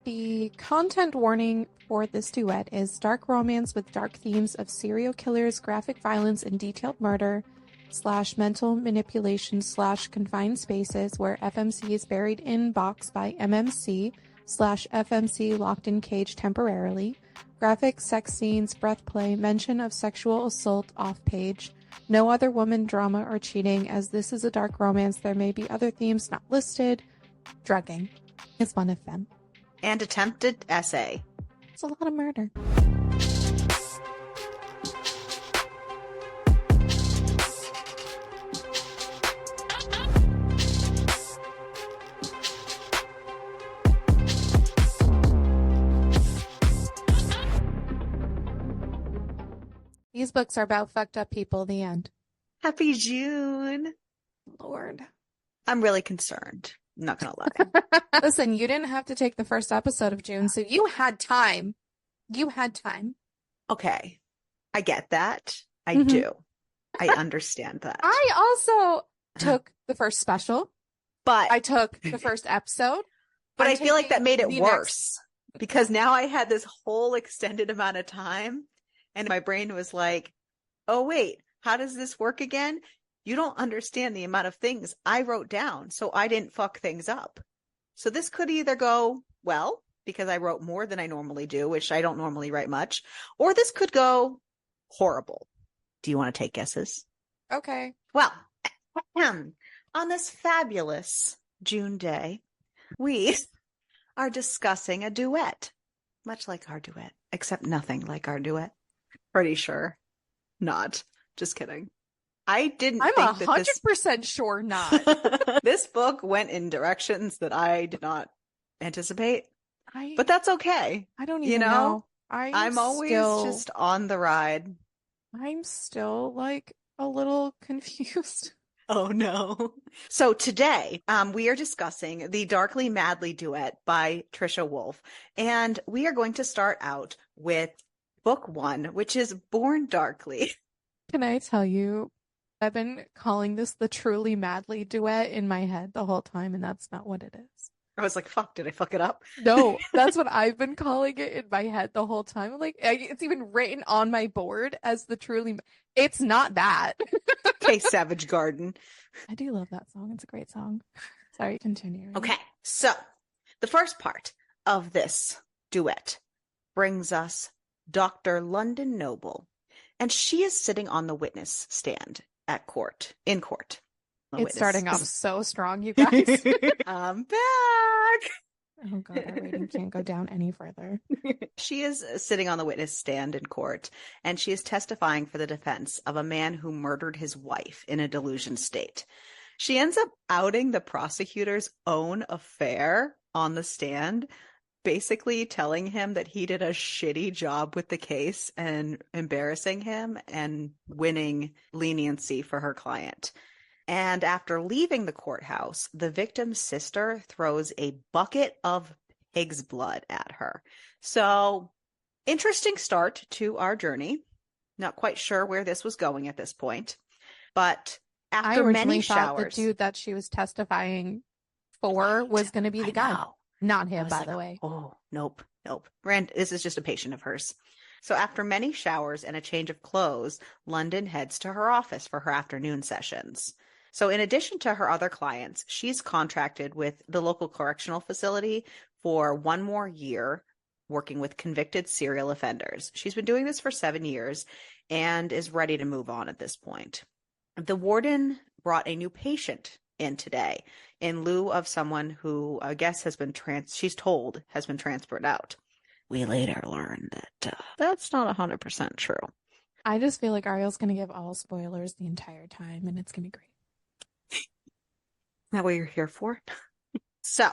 The content warning for this duet is dark romance with dark themes of serial killers, graphic violence, and detailed murder / mental manipulation / confined spaces where FMC is buried in box by MMC / FMC locked in cage temporarily. Graphic sex scenes, breath play, mention of sexual assault off page. No other woman, drama, or cheating. As this is a dark romance, there may be other themes not listed. Drugging. It's one of them. And attempted essay. It's a lot of murder. These books are about fucked up people. The end. Happy June. Lord. I'm really concerned. I'm not going to lie. Listen, you didn't have to take the first episode of June, so you had time. You had time. Okay. I get that. I do. I understand that. I also took the first special. But I took the first episode. But I feel like that made it worse. Because now I had this whole extended amount of time. And my brain was like, oh, wait, how does this work again? You don't understand the amount of things I wrote down, so I didn't fuck things up. So this could either go well, because I wrote more than I normally do, which I don't normally write much, or this could go horrible. Do you want to take guesses? Okay. Well, on this fabulous June day, we are discussing a duet, much like our duet, except nothing like our duet. Pretty sure not. Just kidding. I'm 100% sure not. This book went in directions that I did not anticipate, but that's okay. I don't even know. I'm always just on the ride. I'm still like a little confused. Oh no. So today, we are discussing the Darkly Madly duet by Trisha Wolfe, and we are going to start out with book 1, which is Born Darkly. Can I tell you, I've been calling this the Truly Madly duet in my head the whole time, and that's not what it is. I was like, fuck, did I fuck it up? No, that's what I've been calling it in my head the whole time. I'm like, it's even written on my board as the Truly. It's not that. Okay, Savage Garden. I do love that song. It's a great song. Sorry, continue. Okay, so the first part of this duet brings us Dr. London Noble, and she is sitting on the witness stand in court. It's starting off so strong, you guys. I'm back. Oh God, our rating can't go down any further. She is sitting on the witness stand in court, and she is testifying for the defense of a man who murdered his wife in a delusion state. She ends up outing the prosecutor's own affair on the stand, basically telling him that he did a shitty job with the case and embarrassing him and winning leniency for her client. And after leaving the courthouse, the victim's sister throws a bucket of pig's blood at her. So, interesting start to our journey. Not quite sure where this was going at this point. But after many showers, the dude that she was testifying for was going to be the guy. Not him, by the way. Oh, nope. Rand, this is just a patient of hers. So after many showers and a change of clothes, London heads to her office for her afternoon sessions. So in addition to her other clients, she's contracted with the local correctional facility for 1 more year, working with convicted serial offenders. She's been doing this for 7 years and is ready to move on at this point. The warden brought a new patient in today in lieu of someone who I guess has been she's told has been transferred out. We later learned that that's not 100% true. I just feel like Ariel's going to give all spoilers the entire time, and it's going to be great. That what you're here for? So,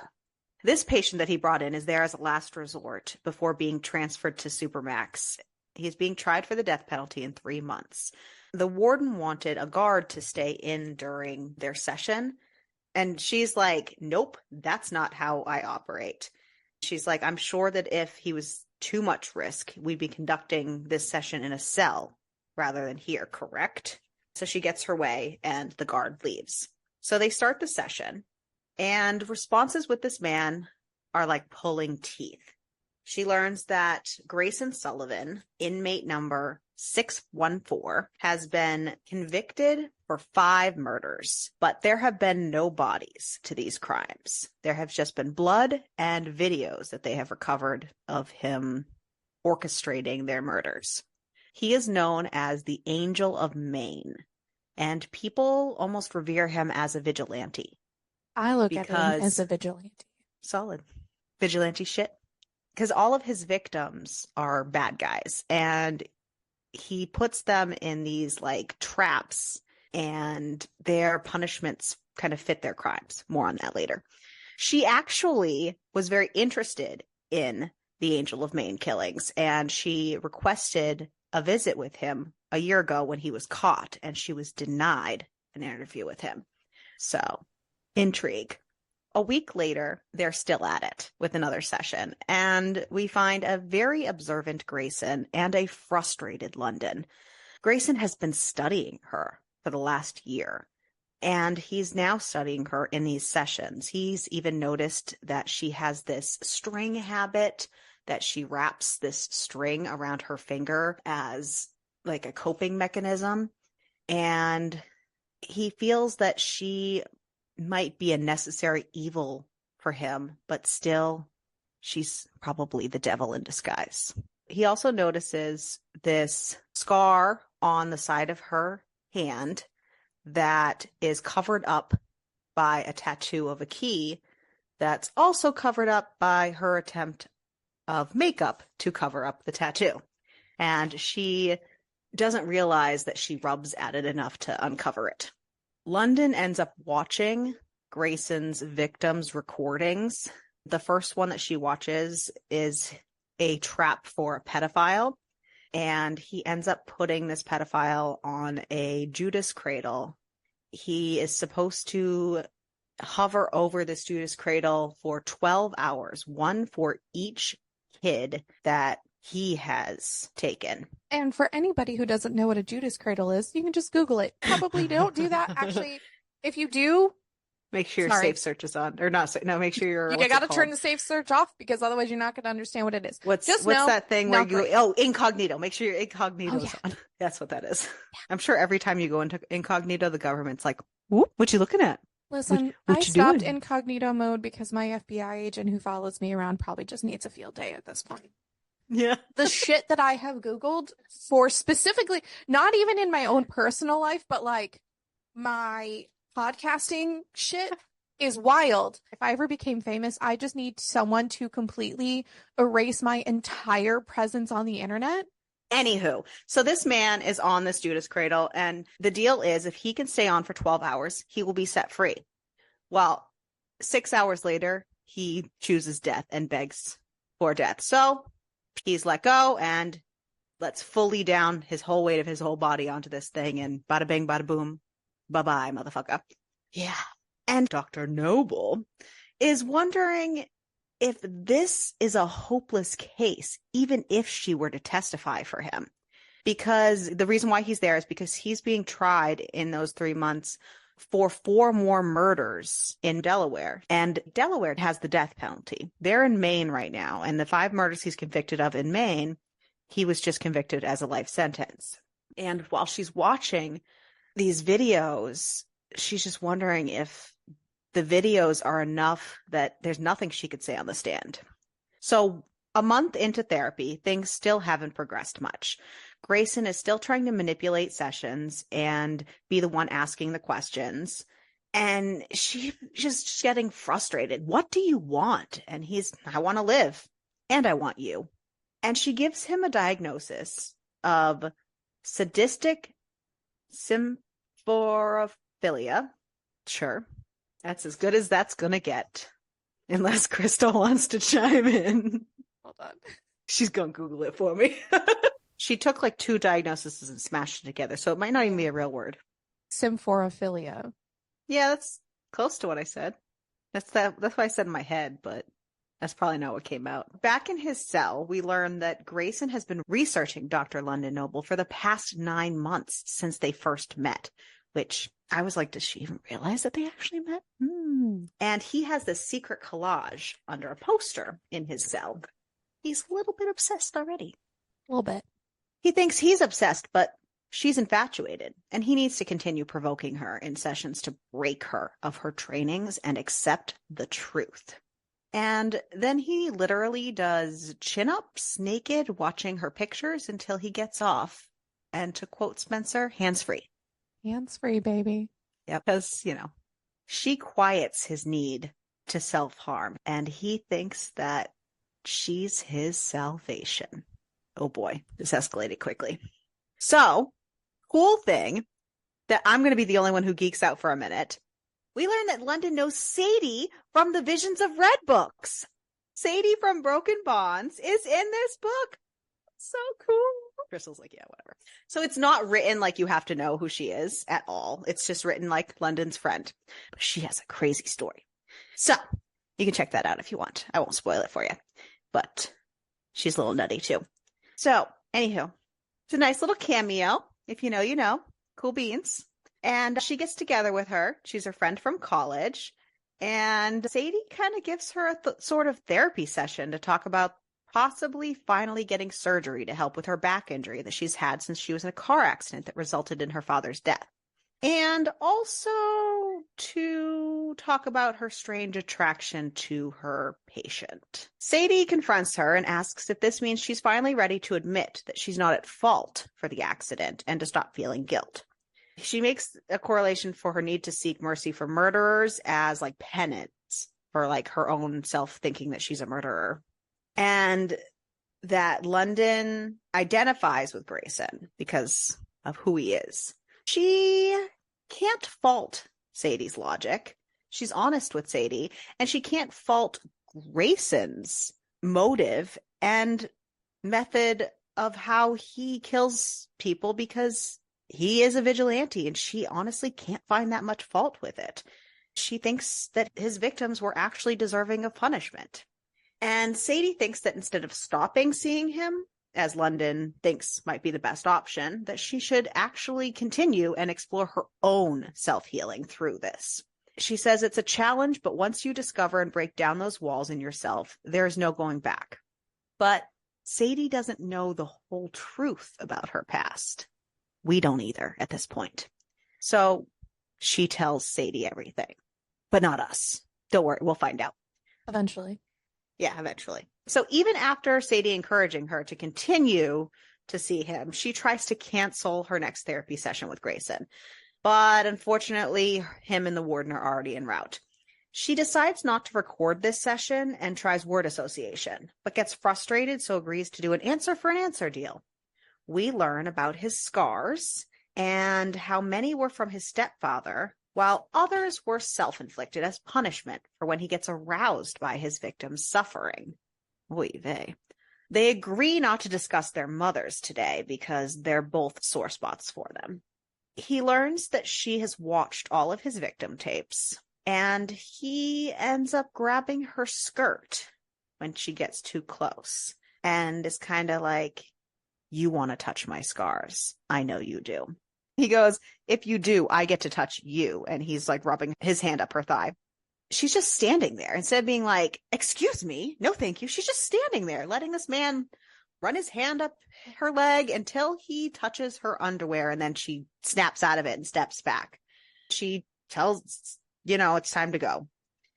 this patient that he brought in is there as a last resort before being transferred to Supermax. He's being tried for the death penalty in 3 months. The warden wanted a guard to stay in during their session, and she's like, nope, that's not how I operate. She's like, I'm sure that if he was too much risk, we'd be conducting this session in a cell rather than here, correct? So she gets her way, and the guard leaves. So they start the session, and responses with this man are like pulling teeth. She learns that Grayson Sullivan, inmate number 614, has been convicted for 5 murders, but there have been no bodies to these crimes. There have just been blood and videos that they have recovered of him orchestrating their murders. He is known as the Angel of Maine, and people almost revere him as a vigilante. I look at him as a vigilante. Solid. Vigilante shit. Because all of his victims are bad guys, and he puts them in these like traps, and their punishments kind of fit their crimes. More on that later. She actually was very interested in the Angel of Maine killings, and she requested a visit with him a year ago when he was caught, and she was denied an interview with him. So, intrigue. A week later, they're still at it with another session, and we find a very observant Grayson and a frustrated London. Grayson has been studying her for the last year, and he's now studying her in these sessions. He's even noticed that she has this string habit, that she wraps this string around her finger as like a coping mechanism, and he feels that she might be a necessary evil for him, but still, she's probably the devil in disguise. He also notices this scar on the side of her hand that is covered up by a tattoo of a key that's also covered up by her attempt of makeup to cover up the tattoo. And she doesn't realize that she rubs at it enough to uncover it. London ends up watching Grayson's victims' recordings. The first one that she watches is a trap for a pedophile, and he ends up putting this pedophile on a Judas cradle. He is supposed to hover over this Judas cradle for 12 hours, one for each kid that he has taken. And for anybody who doesn't know what a Judas cradle is, you can just Google it. Probably don't do that. Actually, if you do, make sure your safe search is on, or not. No, make sure you're. You got to turn the safe search off, because otherwise you're not going to understand what it is. What's that thing where you? Oh, incognito. Make sure your incognito is on. That's what that is. Yeah. I'm sure every time you go into incognito, the government's like, "Whoop, what you looking at?" Listen, I stopped incognito mode because my FBI agent who follows me around probably just needs a field day at this point. Yeah. The shit that I have Googled for specifically, not even in my own personal life, but like my podcasting shit is wild. If I ever became famous, I just need someone to completely erase my entire presence on the internet. Anywho, so this man is on this Judas cradle, and the deal is if he can stay on for 12 hours, he will be set free. Well, 6 hours later, he chooses death and begs for death. So he's let go and lets fully down his whole weight of his whole body onto this thing, and bada bing, bada boom, bye-bye, motherfucker. Yeah. And Dr. Noble is wondering if this is a hopeless case, even if she were to testify for him. Because the reason why he's there is because he's being tried in those 3 months for 4 more murders in Delaware. And Delaware has the death penalty. They're in Maine right now. And the 5 murders he's convicted of in Maine, he was just convicted as a life sentence. And while she's watching these videos, she's just wondering if the videos are enough that there's nothing she could say on the stand. So a month into therapy, things still haven't progressed much. Grayson is still trying to manipulate sessions and be the one asking the questions. And she's just getting frustrated. What do you want? And I want to live. And I want you. And she gives him a diagnosis of sadistic symphorophilia. Sure. That's as good as that's going to get. Unless Crystal wants to chime in. Hold on. She's going to Google it for me. She took like 2 diagnoses and smashed it together, so it might not even be a real word. Symphorophilia. Yeah, that's close to what I said. That's what I said in my head, but that's probably not what came out. Back in his cell, we learn that Grayson has been researching Dr. London Noble for the past 9 months since they first met, which I was like, does she even realize that they actually met? And he has this secret collage under a poster in his cell. He's a little bit obsessed already. A little bit. He thinks he's obsessed, but she's infatuated, and he needs to continue provoking her in sessions to break her of her trainings and accept the truth. And then he literally does chin-ups naked, watching her pictures until he gets off. And to quote Spencer, hands-free. Hands-free, baby. Yeah, because, she quiets his need to self-harm, and he thinks that she's his salvation. Oh boy, this escalated quickly. So, cool thing that I'm going to be the only one who geeks out for a minute. We learn that London knows Sadie from the Visions of Red books. Sadie from Broken Bonds is in this book. So cool. Crystal's like, yeah, whatever. So it's not written like you have to know who she is at all. It's just written like London's friend. But she has a crazy story. So you can check that out if you want. I won't spoil it for you. But she's a little nutty too. So, anywho, it's a nice little cameo. If you know, you know. Cool beans. And she gets together with her. She's her friend from college. And Sadie kind of gives her a sort of therapy session to talk about possibly finally getting surgery to help with her back injury that she's had since she was in a car accident that resulted in her father's death. And also to talk about her strange attraction to her patient. Sadie confronts her and asks if this means she's finally ready to admit that she's not at fault for the accident and to stop feeling guilt. She makes a correlation for her need to seek mercy for murderers as like penance for like her own self thinking that she's a murderer. And that London identifies with Grayson because of who he is. She can't fault Sadie's logic. She's honest with Sadie, and she can't fault Grayson's motive and method of how he kills people because he is a vigilante, and she honestly can't find that much fault with it. She thinks that his victims were actually deserving of punishment. And Sadie thinks that instead of stopping seeing him, as London thinks might be the best option, that she should actually continue and explore her own self-healing through this. She says it's a challenge, but once you discover and break down those walls in yourself, there's no going back. But Sadie doesn't know the whole truth about her past. We don't either at this point. So she tells Sadie everything, but not us. Don't worry, we'll find out. Eventually. Yeah, eventually. So even after Sadie encouraging her to continue to see him, she tries to cancel her next therapy session with Grayson. But unfortunately, him and the warden are already en route. She decides not to record this session and tries word association, but gets frustrated, so agrees to do an answer for an answer deal. We learn about his scars and how many were from his stepfather, while others were self-inflicted as punishment for when he gets aroused by his victim's suffering. Oy vey. They agree not to discuss their mothers today because they're both sore spots for them. He learns that she has watched all of his victim tapes, and he ends up grabbing her skirt when she gets too close and is kind of like, you want to touch my scars. I know you do. He goes, if you do, I get to touch you. And he's like rubbing his hand up her thigh. She's just standing there instead of being like, excuse me, no thank you. She's just standing there letting this man run his hand up her leg until he touches her underwear, and then she snaps out of it and steps back. She tells, it's time to go.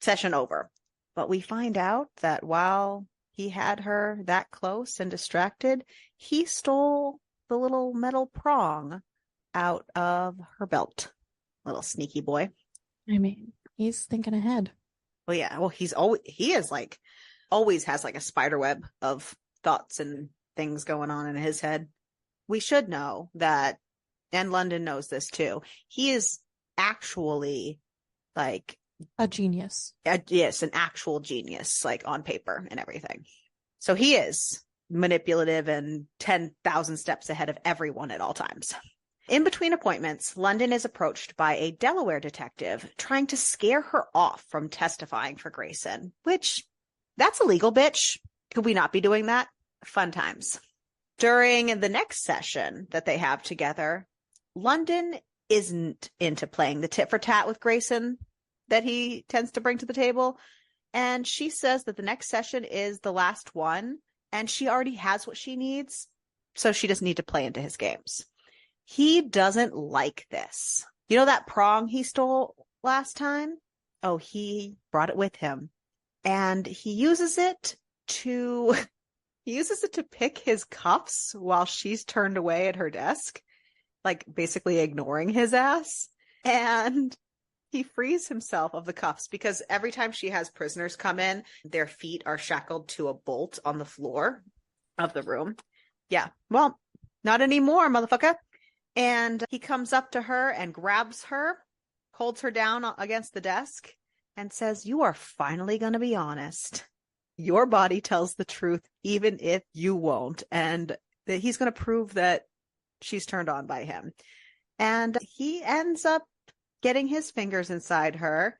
Session over. But we find out that while he had her that close and distracted, he stole the little metal prong out of her belt. Little sneaky boy. I mean, he's thinking ahead. Well, yeah. Well, he always has like a spider web of thoughts and things going on in his head. We should know that, and London knows this too, he is actually like a genius. Yes, an actual genius, like on paper and everything. So he is manipulative and 10,000 steps ahead of everyone at all times. In between appointments, London is approached by a Delaware detective trying to scare her off from testifying for Grayson, which, that's illegal, bitch. Could we not be doing that? Fun times. During the next session that they have together, London isn't into playing the tit for tat with Grayson that he tends to bring to the table. And she says that the next session is the last one, and she already has what she needs, so she doesn't need to play into his games. He doesn't like this. You know that prong he stole last time? Oh, he brought it with him. And he uses it to pick his cuffs while she's turned away at her desk, like basically ignoring his ass. And he frees himself of the cuffs because every time she has prisoners come in, their feet are shackled to a bolt on the floor of the room. Yeah, well, not anymore, motherfucker. And he comes up to her and grabs her, holds her down against the desk, and says, "You are finally going to be honest. Your body tells the truth, even if you won't." And that he's going to prove that she's turned on by him. And he ends up getting his fingers inside her.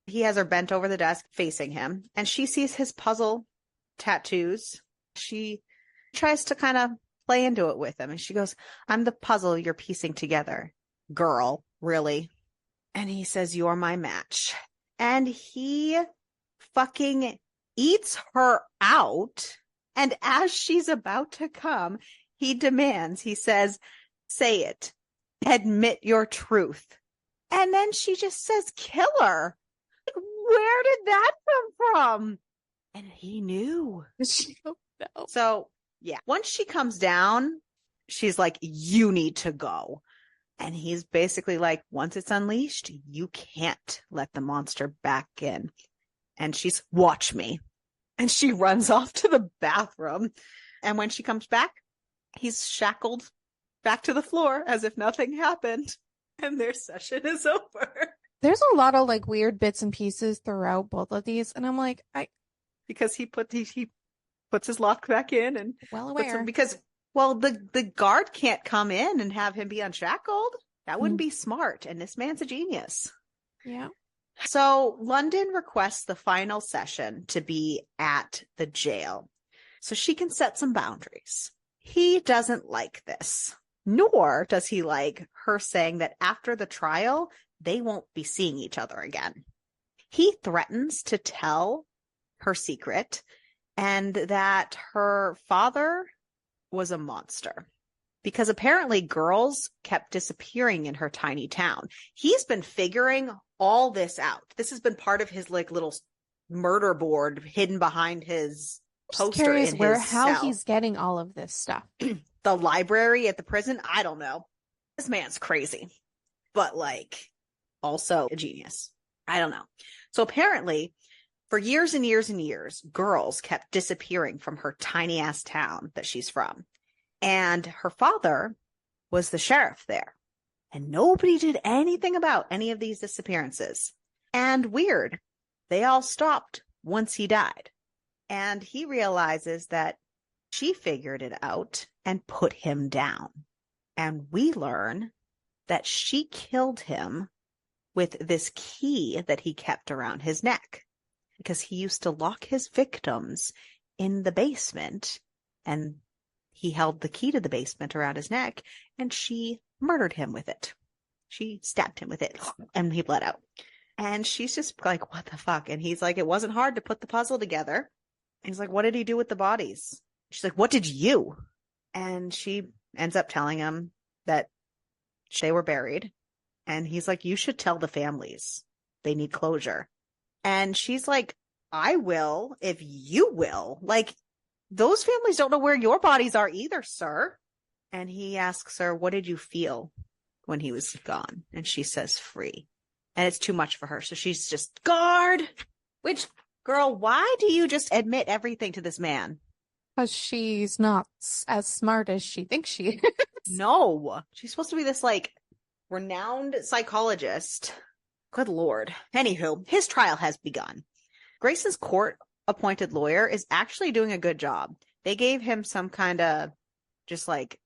He has her bent over the desk facing him, and she sees his puzzle tattoos. She tries to kind of play into it with him, and she goes, "I'm the puzzle you're piecing together. Girl, really?" And he says, "You're my match." And he fucking eats her out. And as she's about to come, he demands, he says, "Say it. Admit your truth." And then she just says, "Kill her." Like, where did that come from? And he knew. No. So, yeah. Once she comes down, she's like, "You need to go." And he's basically like, "Once it's unleashed, you can't let the monster back in." And she's, "Watch me." And she runs off to the bathroom. And when she comes back, he's shackled back to the floor as if nothing happened. And their session is over. There's a lot of like weird bits and pieces throughout both of these, and I'm like, Because he puts his lock back in and well aware. because the guard can't come in and have him be unshackled. That wouldn't be smart. And this man's a genius. Yeah. So London requests the final session to be at the jail so she can set some boundaries. He doesn't like this, nor does he like her saying that after the trial, they won't be seeing each other again. He threatens to tell her secret and that her father was a monster because apparently girls kept disappearing in her tiny town. He's been figuring all this out. This has been part of his like little murder board hidden behind his poster in his how cell. he's getting all of this stuff. The library at the prison, I don't know. This man's crazy, but like also a genius. I don't know. So apparently for years and years and years, girls kept disappearing from her tiny ass town that she's from. And her father was the sheriff there. And nobody did anything about any of these disappearances. And weird, they all stopped once he died. And he realizes that she figured it out and put him down. And we learn that she killed him with this key that he kept around his neck, because he used to lock his victims in the basement, and he held the key to the basement around his neck, and she murdered him with it. She stabbed him with it, and he bled out. And she's just like, "What the fuck?" And he's like, "It wasn't hard to put the puzzle together." And he's like, "What did he do with the bodies?" She's like, "What did you?" And she ends up telling him that they were buried. And he's like, "You should tell the families. They need closure." And she's like, "I will if you will. Like, those families don't know where your bodies are either, sir." And he asks her, "What did you feel when he was gone?" And she says, "Free." And it's too much for her. So she's just, "Guard." Which, girl, why do you just admit everything to this man? Because she's not as smart as she thinks she is. No. She's supposed to be this, like, renowned psychologist. Good Lord. Anywho, his trial has begun. Grace's court-appointed lawyer is actually doing a good job. They gave him some kind of just like,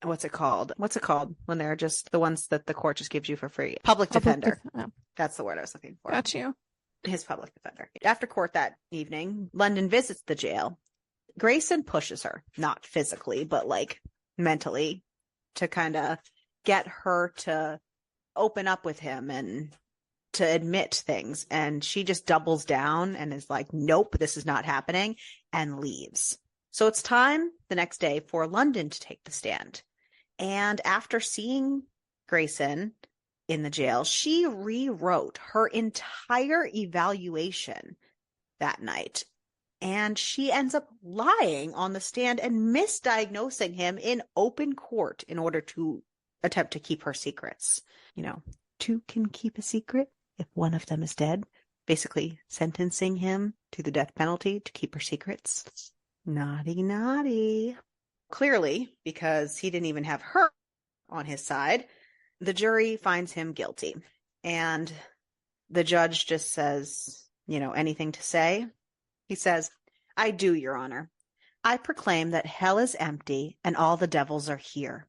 what's it called? What's it called when they're just the ones that the court just gives you for free? Public defender. That's the word I was looking for. Got you. His public defender. After court that evening, London visits the jail. Grayson pushes her, not physically, but like mentally, to kind of get her to open up with him and to admit things. And she just doubles down and is like, nope, this is not happening, and leaves. So it's time the next day for London to take the stand. And after seeing Grayson in the jail, she rewrote her entire evaluation that night. And she ends up lying on the stand and misdiagnosing him in open court in order to attempt to keep her secrets. You know, two can keep a secret if one of them is dead. Basically sentencing him to the death penalty to keep her secrets. Naughty, naughty. Clearly, because he didn't even have her on his side, the jury finds him guilty. And the judge just says, anything to say? He says, I do, Your Honor. I proclaim that hell is empty and all the devils are here.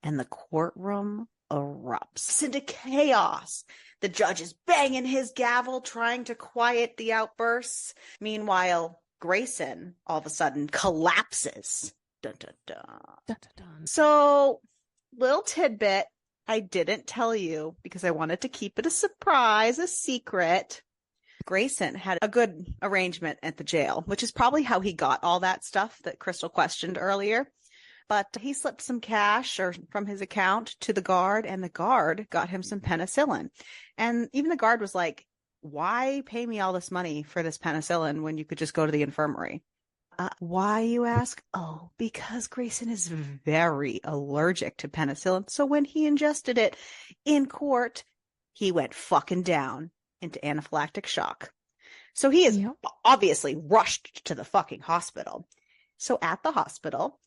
And the courtroom erupts into chaos. The judge is banging his gavel, trying to quiet the outbursts. Meanwhile, Grayson all of a sudden collapses. Dun, dun, dun. Dun, dun, dun. So, little tidbit I didn't tell you because I wanted to keep it a surprise, a secret. Grayson had a good arrangement at the jail, which is probably how he got all that stuff that Crystal questioned earlier. But he slipped some cash from his account to the guard, and the guard got him some penicillin. And even the guard was like, why pay me all this money for this penicillin when you could just go to the infirmary? Why, you ask? Oh, because Grayson is very allergic to penicillin. So when he ingested it in court, he went fucking down into anaphylactic shock. So he is obviously rushed to the fucking hospital. So at the hospital,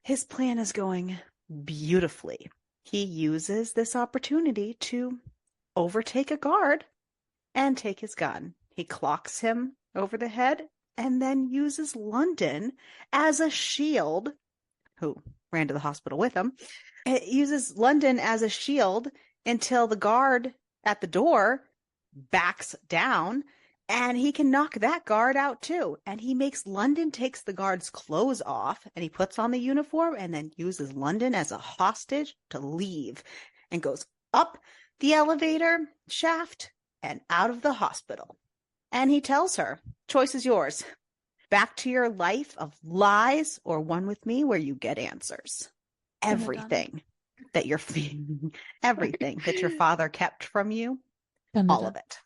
his plan is going beautifully. He uses this opportunity to overtake a guard and take his gun. He clocks him over the head and then uses London as a shield, who ran to the hospital with him. It uses London as a shield until the guard at the door backs down, and he can knock that guard out too. And he makes London takes the guard's clothes off, and he puts on the uniform and then uses London as a hostage to leave, and goes up the elevator shaft and out of the hospital. And he tells her, choice is yours. Back to your life of lies or one with me where you get answers. Everything that you're everything that your father kept from you, all of it.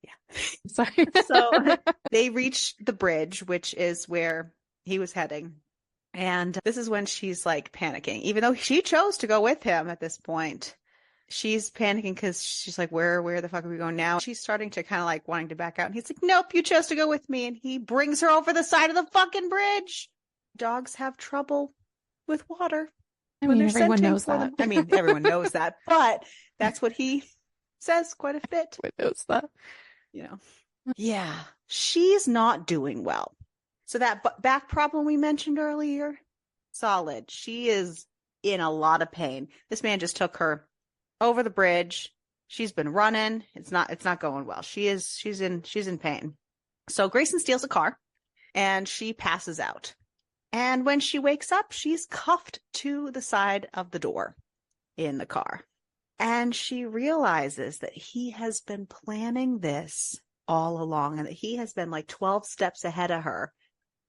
Yeah. Sorry. So they reach the bridge, which is where he was heading. And this is when she's like panicking, even though she chose to go with him at this point. She's panicking because she's like, where the fuck are we going now? She's starting to kind of like wanting to back out. And he's like, nope, you chose to go with me. And he brings her over the side of the fucking bridge. Dogs have trouble with water. I mean, everyone knows that. I mean, everyone knows that, but that's what he says quite a bit. Everyone knows that. Yeah, she's not doing well. So that back problem we mentioned earlier, solid. She is in a lot of pain. This man just took her over the bridge. She's been running. It's not going well. She's in pain. So Grayson steals a car and she passes out. And when she wakes up, she's cuffed to the side of the door in the car. And she realizes that he has been planning this all along and that he has been like 12 steps ahead of her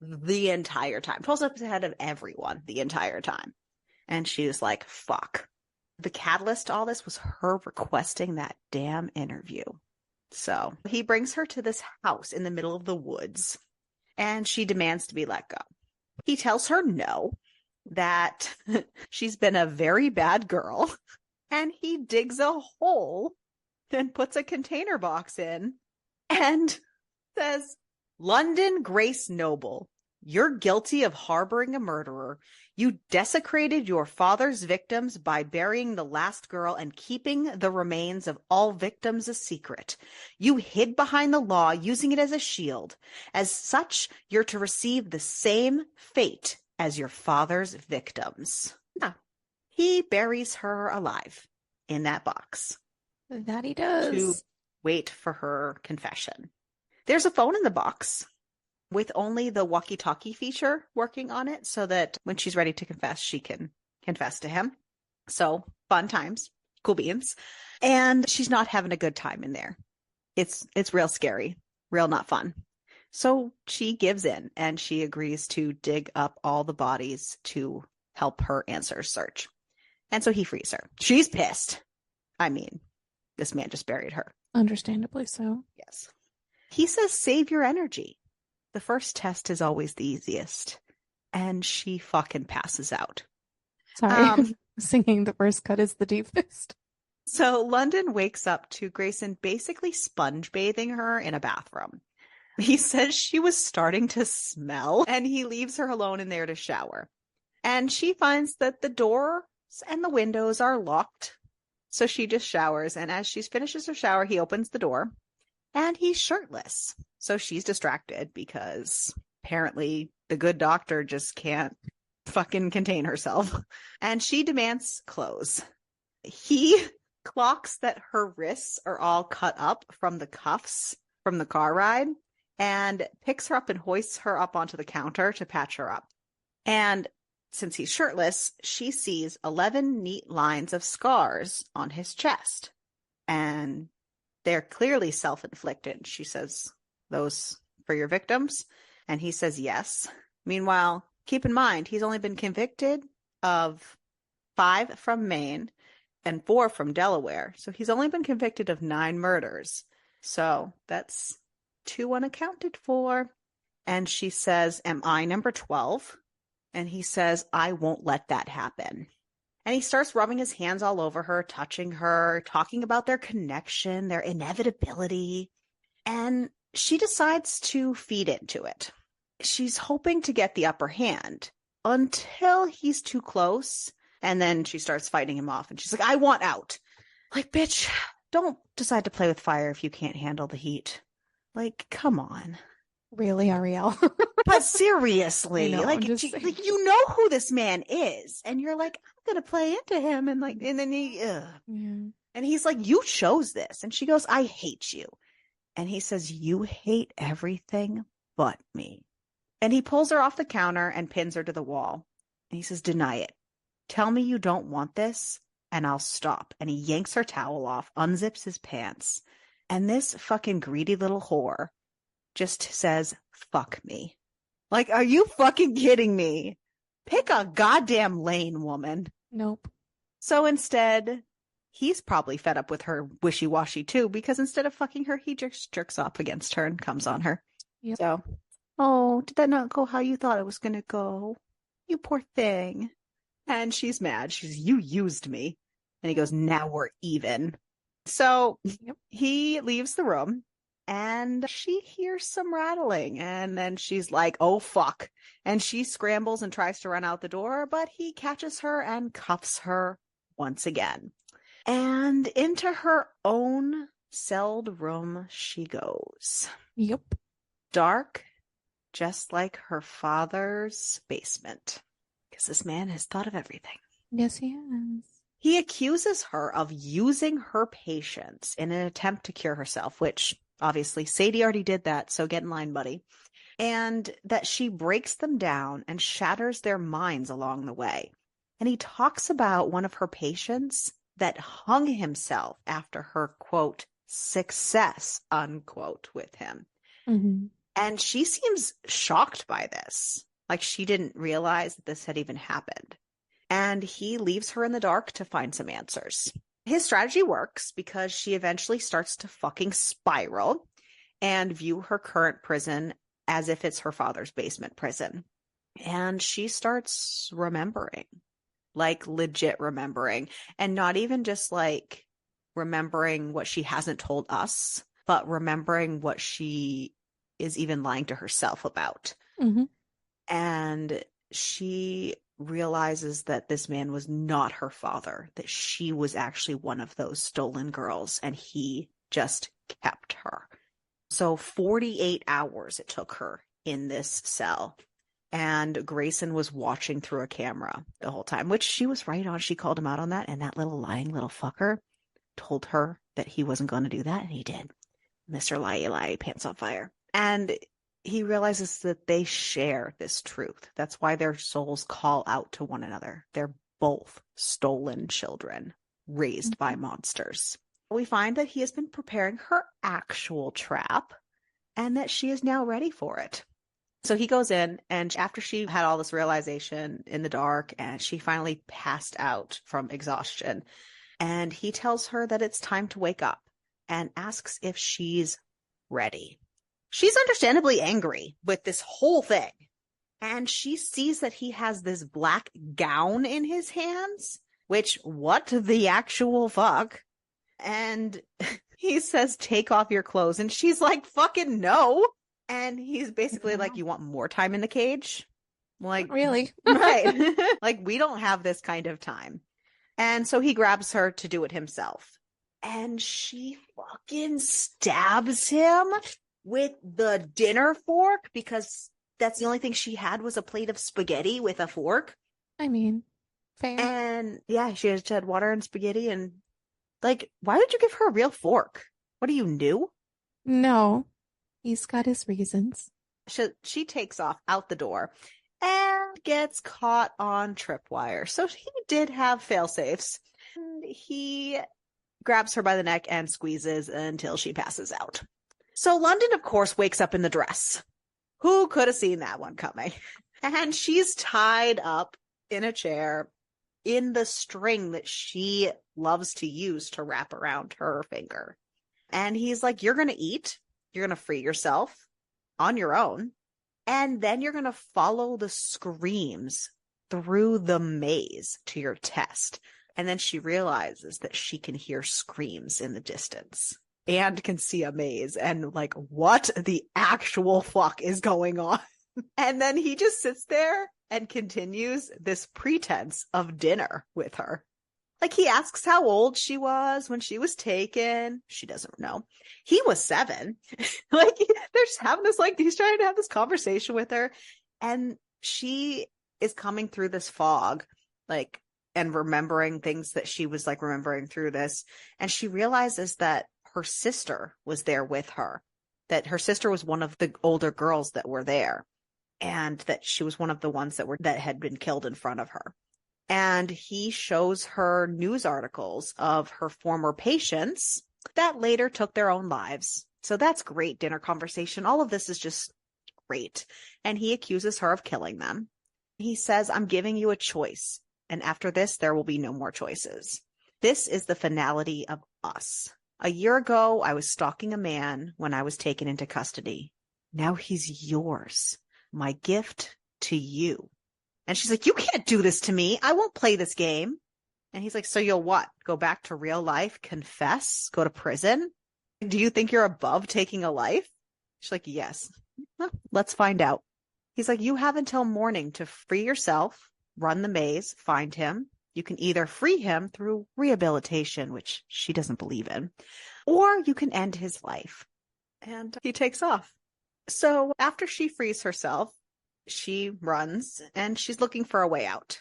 the entire time, 12 steps ahead of everyone the entire time. And she's like, fuck. The catalyst to all this was her requesting that damn interview. So he brings her to this house in the middle of the woods and she demands to be let go. He tells her no, that she's been a very bad girl, and he digs a hole and puts a container box in and says, London Grace Noble, you're guilty of harboring a murderer. You desecrated your father's victims by burying the last girl and keeping the remains of all victims a secret. You hid behind the law, using it as a shield. As such, you're to receive the same fate as your father's victims. Yeah. He buries her alive in that box. That he does. To wait for her confession. There's a phone in the box with only the walkie-talkie feature working on it so that when she's ready to confess, she can confess to him. So, fun times. Cool beans. And she's not having a good time in there. It's real scary, real not fun. So she gives in and she agrees to dig up all the bodies to help her answer search. And so he frees her. She's pissed. I mean, this man just buried her. Understandably so. Yes. He says, save your energy. The first test is always the easiest. And she fucking passes out. Sorry. Singing the first cut is the deepest. So London wakes up to Grayson basically sponge bathing her in a bathroom. He says she was starting to smell and he leaves her alone in there to shower. And she finds that the doors and the windows are locked. So she just showers. And as she finishes her shower, he opens the door and he's shirtless. So she's distracted because apparently the good doctor just can't fucking contain herself. And she demands clothes. He clocks that her wrists are all cut up from the cuffs from the car ride and picks her up and hoists her up onto the counter to patch her up. And since he's shirtless, she sees 11 neat lines of scars on his chest. And they're clearly self-inflicted. She says, those for your victims? And he says, yes. Meanwhile, keep in mind, he's only been convicted of 5 from Maine and 4 from Delaware. So he's only been convicted of 9 murders. So that's 2 unaccounted for. And she says, am I number 12? And he says, I won't let that happen. And he starts rubbing his hands all over her, touching her, talking about their connection, their inevitability. And she decides to feed into it. She's hoping to get the upper hand until he's too close. And then she starts fighting him off. And she's like, I want out. Like, bitch, don't decide to play with fire if you can't handle the heat. Like, come on. Really, Ariel? But seriously, I know, like, you know who this man is. And you're like, I'm going to play into him. And like, and then yeah. And he's like, you chose this. And she goes, I hate you. And he says, you hate everything but me. And he pulls her off the counter and pins her to the wall. And he says, deny it. Tell me you don't want this and I'll stop. And he yanks her towel off, unzips his pants. And this fucking greedy little whore just says, fuck me. Like, are you fucking kidding me? Pick a goddamn lane, woman. Nope. So instead, he's probably fed up with her wishy-washy too, because instead of fucking her, he just jerks off against her and comes on her. Yep. So, oh, did that not go how you thought it was going to go? You poor thing. And she's mad. She's, you used me. And he goes, now we're even. So he leaves the room and she hears some rattling. And then she's like, oh, fuck. And she scrambles and tries to run out the door, but he catches her and cuffs her once again. And into her own celled room she goes. Yep. Dark, just like her father's basement. Because this man has thought of everything. Yes, he has. He accuses her of using her patients in an attempt to cure herself, which obviously Sadie already did that, so get in line, buddy. And that she breaks them down and shatters their minds along the way. And he talks about one of her patients that hung himself after her, quote, success, unquote, with him. Mm-hmm. And she seems shocked by this. Like she didn't realize that this had even happened. And he leaves her in the dark to find some answers. His strategy works because she eventually starts to fucking spiral and view her current prison as if it's her father's basement prison. And she starts remembering, like legit remembering, and not even just like remembering what she hasn't told us, but remembering what she is even lying to herself about. Mm-hmm. And she realizes that this man was not her father, that she was actually one of those stolen girls, and he just kept her. So 48 hours it took her in this cell. And Grayson was watching through a camera the whole time, which she was right on. She called him out on that. And that little lying little fucker told her that he wasn't going to do that. And he did. Mr. Lie, pants on fire. And he realizes that they share this truth. That's why their souls call out to one another. They're both stolen children. raised by monsters. We find that he has been preparing her actual trap and that she is now ready for it. So he goes in, and after she had all this realization in the dark and she finally passed out from exhaustion, and he tells her that it's time to wake up and asks if she's ready. She's understandably angry with this whole thing. And she sees that he has this black gown in his hands, which, what the actual fuck? And he says, take off your clothes. And she's like, fucking no. And he's basically like, you want more time in the cage? Like, really? Right. Like, we don't have this kind of time. And so he grabs her to do it himself. And she fucking stabs him with the dinner fork, because that's the only thing she had was a plate of spaghetti with a fork. I mean, fair. And yeah, she had water and spaghetti. And like, why would you give her a real fork? What are you, new? No, he's got his reasons. She takes off out the door and gets caught on tripwire. So he did have fail-safes. And he grabs her by the neck and squeezes until she passes out. So London, of course, wakes up in the dress. Who could have seen that one coming? And she's tied up in a chair in the string that she loves to use to wrap around her finger. And he's like, you're going to eat. You're going to free yourself on your own. And then you're going to follow the screams through the maze to your test. And then she realizes that she can hear screams in the distance and can see a maze. And like, what the actual fuck is going on? And then he just sits there and continues this pretense of dinner with her. Like, he asks how old she was when she was taken. She doesn't know. He was 7. Like, they're just having this, like, he's trying to have this conversation with her. And she is coming through this fog, like, and remembering things that she was, like, remembering through this. And she realizes that her sister was there with her, that her sister was one of the older girls that were there, and that she was one of the ones that had been killed in front of her. And he shows her news articles of her former patients that later took their own lives. So that's great dinner conversation. All of this is just great. And he accuses her of killing them. He says, I'm giving you a choice. And after this, there will be no more choices. This is the finality of us. A year ago, I was stalking a man when I was taken into custody. Now he's yours. My gift to you. And she's like, you can't do this to me. I won't play this game. And he's like, so you'll what? Go back to real life? Confess? Go to prison? Do you think you're above taking a life? She's like, yes. Well, let's find out. He's like, you have until morning to free yourself, run the maze, find him. You can either free him through rehabilitation, which she doesn't believe in, or you can end his life. And he takes off. So after she frees herself, she runs and she's looking for a way out.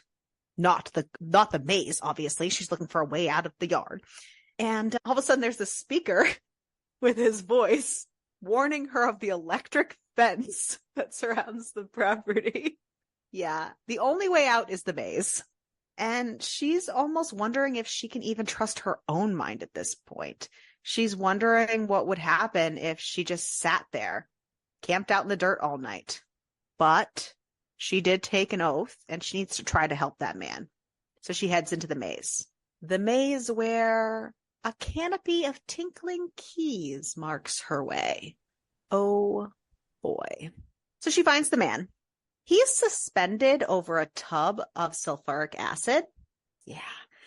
Not the maze, obviously. She's looking for a way out of the yard. And all of a sudden there's this speaker with his voice warning her of the electric fence that surrounds the property. Yeah, the only way out is the maze. And she's almost wondering if she can even trust her own mind at this point. She's wondering what would happen if she just sat there, camped out in the dirt all night. But she did take an oath, and she needs to try to help that man. So she heads into the maze. The maze where a canopy of tinkling keys marks her way. Oh, boy. So she finds the man. He's suspended over a tub of sulfuric acid. Yeah.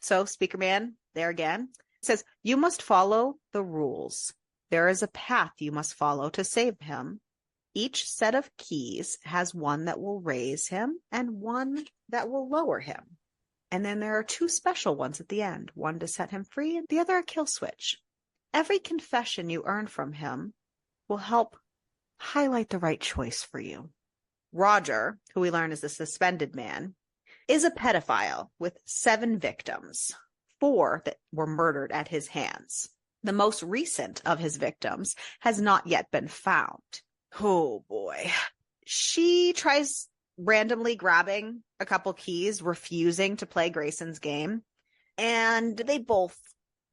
So Speaker Man, there again, says, you must follow the rules. There is a path you must follow to save him. Each set of keys has one that will raise him and one that will lower him. And then there are 2 special ones at the end, one to set him free and the other a kill switch. Every confession you earn from him will help highlight the right choice for you. Roger, who we learn is the suspended man, is a pedophile with 7 victims, 4 that were murdered at his hands. The most recent of his victims has not yet been found. Oh boy. She tries randomly grabbing a couple keys, refusing to play Grayson's game. and they both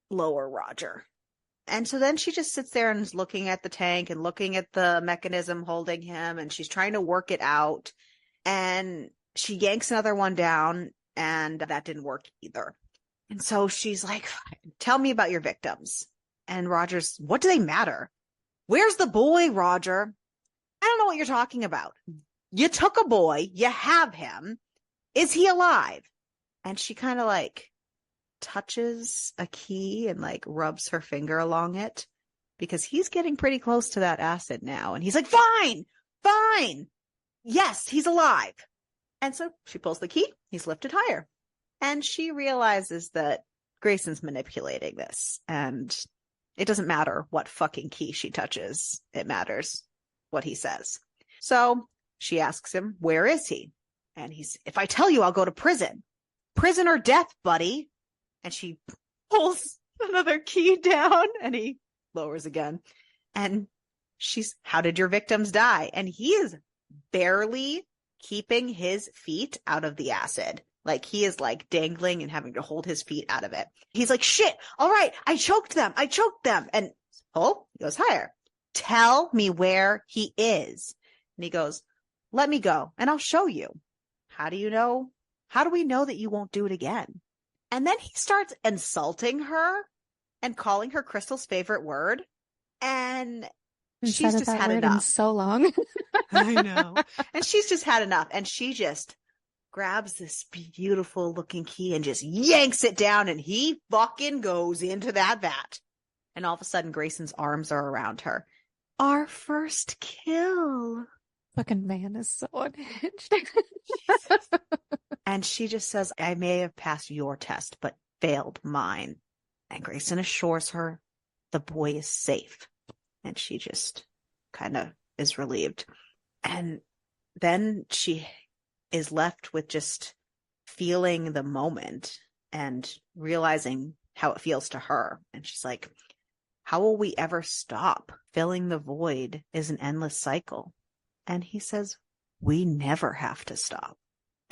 lower Roger. And so then she just sits there and is looking at the tank and looking at the mechanism holding him, and she's trying to work it out. And she yanks another one down, and that didn't work either. And so she's like, tell me about your victims. And Roger's, what do they matter? Where's the boy, Roger? I don't know what you're talking about. You took a boy, you have him. Is he alive? And she kind of like touches a key and like rubs her finger along it because he's getting pretty close to that acid now. And he's like, fine. Yes, he's alive. And so she pulls the key. He's lifted higher. And she realizes that Grayson's manipulating this. And it doesn't matter what fucking key she touches. It matters what he says. So she asks him, where is he? And he's, if I tell you, I'll go to prison. Prison or death, buddy. And she pulls another key down and he lowers again. And she's, how did your victims die? And he is barely keeping his feet out of the acid. Like he is like dangling and having to hold his feet out of it. He's like, shit, all right, I choked them. And oh, he goes higher. Tell me where he is. And he goes, let me go and I'll show you. How do you know? How do we know that you won't do it again? And then he starts insulting her and calling her Crystal's favorite word. And she's just had enough. In so long. I know. And she's just had enough. And she just grabs this beautiful looking key and just yanks it down. And he fucking goes into that vat. And all of a sudden, Grayson's arms are around her. Our first kill. Fucking man is so unhinged. And she just says, I may have passed your test, but failed mine. And Grayson assures her the boy is safe. And she just kind of is relieved. And then she is left with just feeling the moment and realizing how it feels to her. And she's like, how will we ever stop? Filling the void is an endless cycle. And he says, we never have to stop.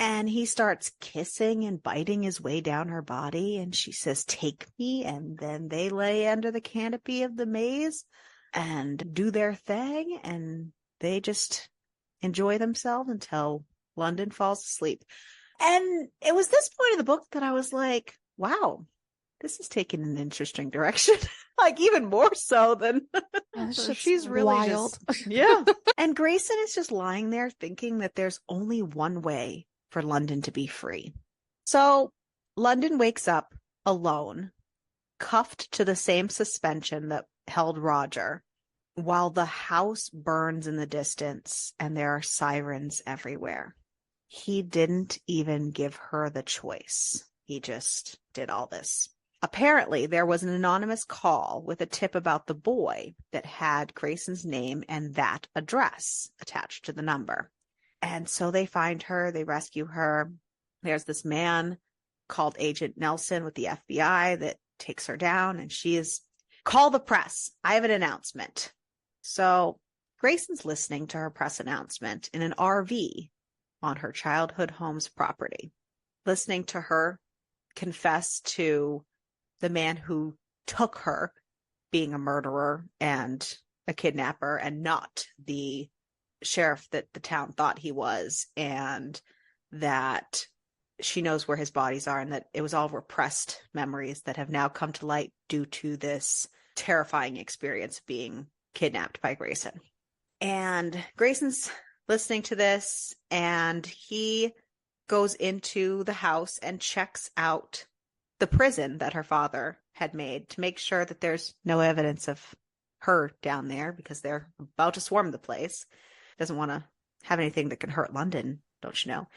And he starts kissing and biting his way down her body. And she says, take me. And then they lay under the canopy of the maze and do their thing. And they just enjoy themselves until London falls asleep. And it was this point of the book that I was like, wow, this is taking an interesting direction. Like even more so than she's really wild. Yeah. And Grayson is just lying there thinking that there's only one way for London to be free. So London wakes up alone, cuffed to the same suspension that held Roger, while the house burns in the distance and there are sirens everywhere. He didn't even give her the choice. He just did all this. Apparently, there was an anonymous call with a tip about the boy that had Grayson's name and that address attached to the number. And so they find her, they rescue her. There's this man called Agent Nelson with the FBI that takes her down, and she is, call the press. I have an announcement. So Grayson's listening to her press announcement in an RV on her childhood home's property, listening to her confess to the man who took her being a murderer and a kidnapper and not the sheriff that the town thought he was, and that she knows where his bodies are and that it was all repressed memories that have now come to light due to this terrifying experience of being kidnapped by Grayson. And Grayson's listening to this and he goes into the house and checks out the prison that her father had made to make sure that there's no evidence of her down there because they're about to swarm the place. Doesn't want to have anything that can hurt London, don't you know?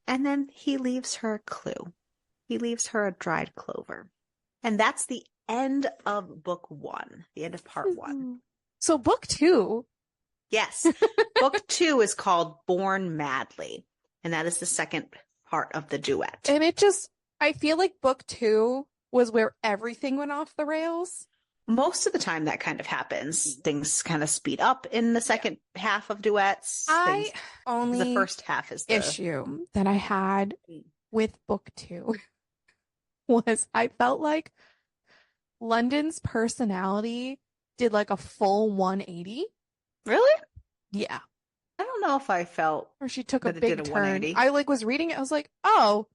And then he leaves her a clue. He leaves her a dried clover. And that's the end of book 1, the end of part 1. So book 2. Yes. Book 2 is called Born Madly. And that is the second part of the duet. And it just, I feel like book 2 was where everything went off the rails. Most of the time that kind of happens. Things kind of speed up in the second half of duets. The first half is the issue that I had with book 2 was I felt like London's personality did like a full 180. Really? Yeah. I don't know if I felt Or she took a that it did big a turn. 180. I like was reading it. I was like, oh,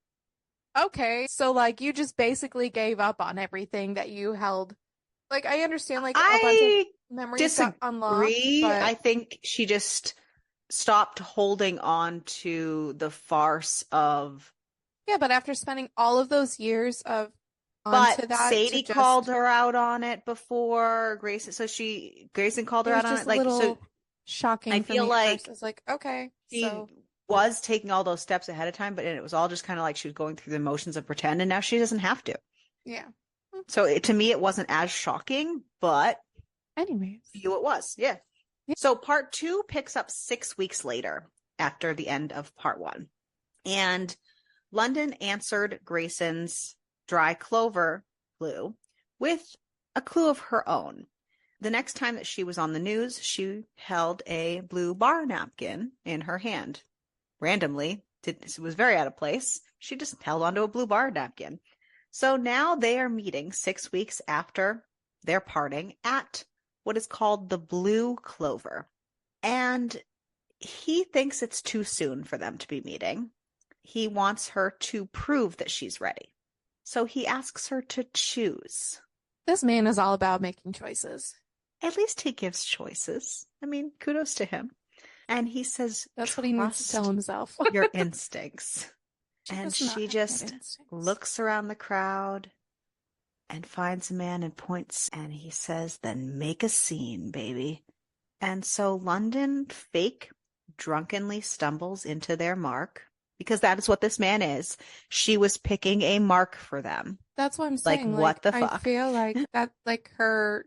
okay. So like you just basically gave up on everything that you held. Like I understand like a bunch of I memories got unlocked, disagree. but I think she just stopped holding on to the farce of. yeah, but after spending all of those years of But onto that to Sadie called just her out on it before Grayson. Grayson called it her was out on just it. a Like, so little I shocking for feel me at first. like I was like, okay, she so was taking all those steps ahead of time, but it was all just kind of like she was going through the motions of pretend, and now she doesn't have to. yeah. So to me, it wasn't as shocking, but Anyways. to you, it was. Yeah. Yeah. So part two picks up 6 weeks later after the end of part one. And London answered Grayson's dry clover clue with a clue of her own. The next time that she was on the news, she held a blue bar napkin in her hand. Randomly, it was very out of place. She just held onto a blue bar napkin. So now they are meeting 6 weeks after their parting at what is called the Blue Clover. And he thinks it's too soon for them to be meeting. He wants her to prove that she's ready. So he asks her to choose. This man is all about making choices. At least he gives choices. I mean, kudos to him. And he says, That's what he needs to tell trust himself. your instincts. She And does not she have good just instincts. looks around the crowd and finds a man and points, and he says, then make a scene, baby. And so London fake drunkenly stumbles into their mark, because that is what this man is. She was picking a mark for them. That's what I'm Like, saying. what Like, the I fuck? feel like that, like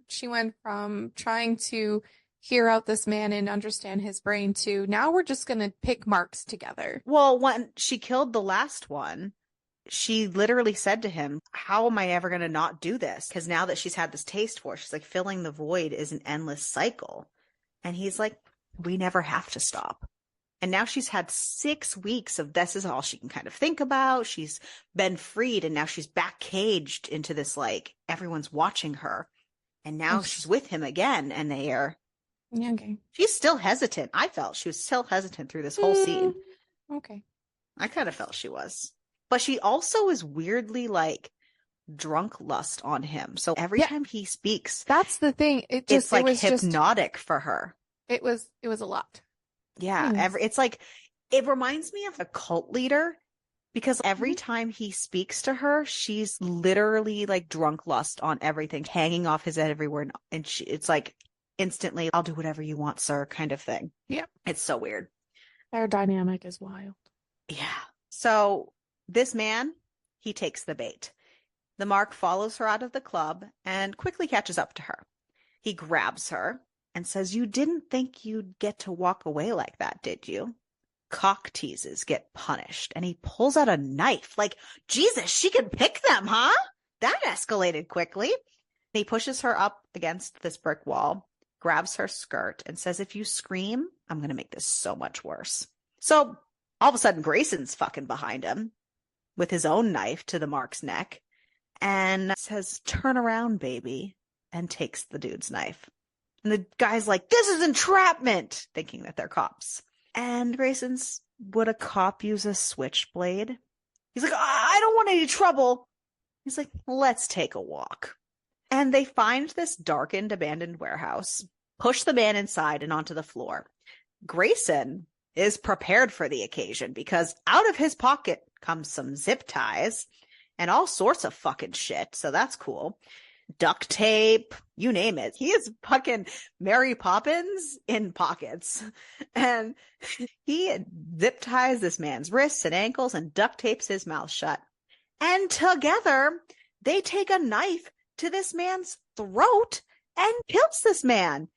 she went from trying to hear out this man and understand his brain to now we're just gonna pick marks together. Well, when she killed the last one, she literally said to him, how am I ever going to not do this? Because now that she's had this taste for it, she's like, filling the void is an endless cycle. And he's like, we never have to stop. And now she's had 6 weeks of this is all she can kind of think about. She's been freed, and now she's back caged into this, like, everyone's watching her. And now she's with him again, and they are. Yeah, okay. She's still hesitant. I felt she was still hesitant through this whole scene. Okay. I kind of felt she was. But she also is weirdly, like, drunk lust on him. So every time he speaks, that's the thing. It's like it was hypnotic for her. It was a lot. Yeah, it's like it reminds me of a cult leader, because every time he speaks to her, she's literally like drunk lust on everything, hanging off his head everywhere, and it's like instantly, I'll do whatever you want, sir, kind of thing. Yeah, it's so weird. Their dynamic is wild. Yeah. So this man, he takes the bait. The Mark follows her out of the club and quickly catches up to her. He grabs her and says, you didn't think you'd get to walk away like that, did you? Cock teases get punished, and he pulls out a knife. Like, Jesus, she can pick them, huh? That escalated quickly. He pushes her up against this brick wall, grabs her skirt, and says, if you scream, I'm going to make this so much worse. So all of a sudden, Grayson's fucking behind him with his own knife to the Mark's neck and says, turn around, baby, and takes the dude's knife. And the guy's like, this is entrapment, thinking that they're cops. And Grayson's, would a cop use a switchblade? He's like, I don't want any trouble. He's like, let's take a walk. And they find this darkened, abandoned warehouse, push the man inside and onto the floor. Grayson is prepared for the occasion, because out of his pocket comes some zip ties and all sorts of fucking shit. So that's cool. Duct tape, you name it. He is fucking Mary Poppins in pockets. And he zip ties this man's wrists and ankles and duct tapes his mouth shut. And together, they take a knife to this man's throat and kills this man.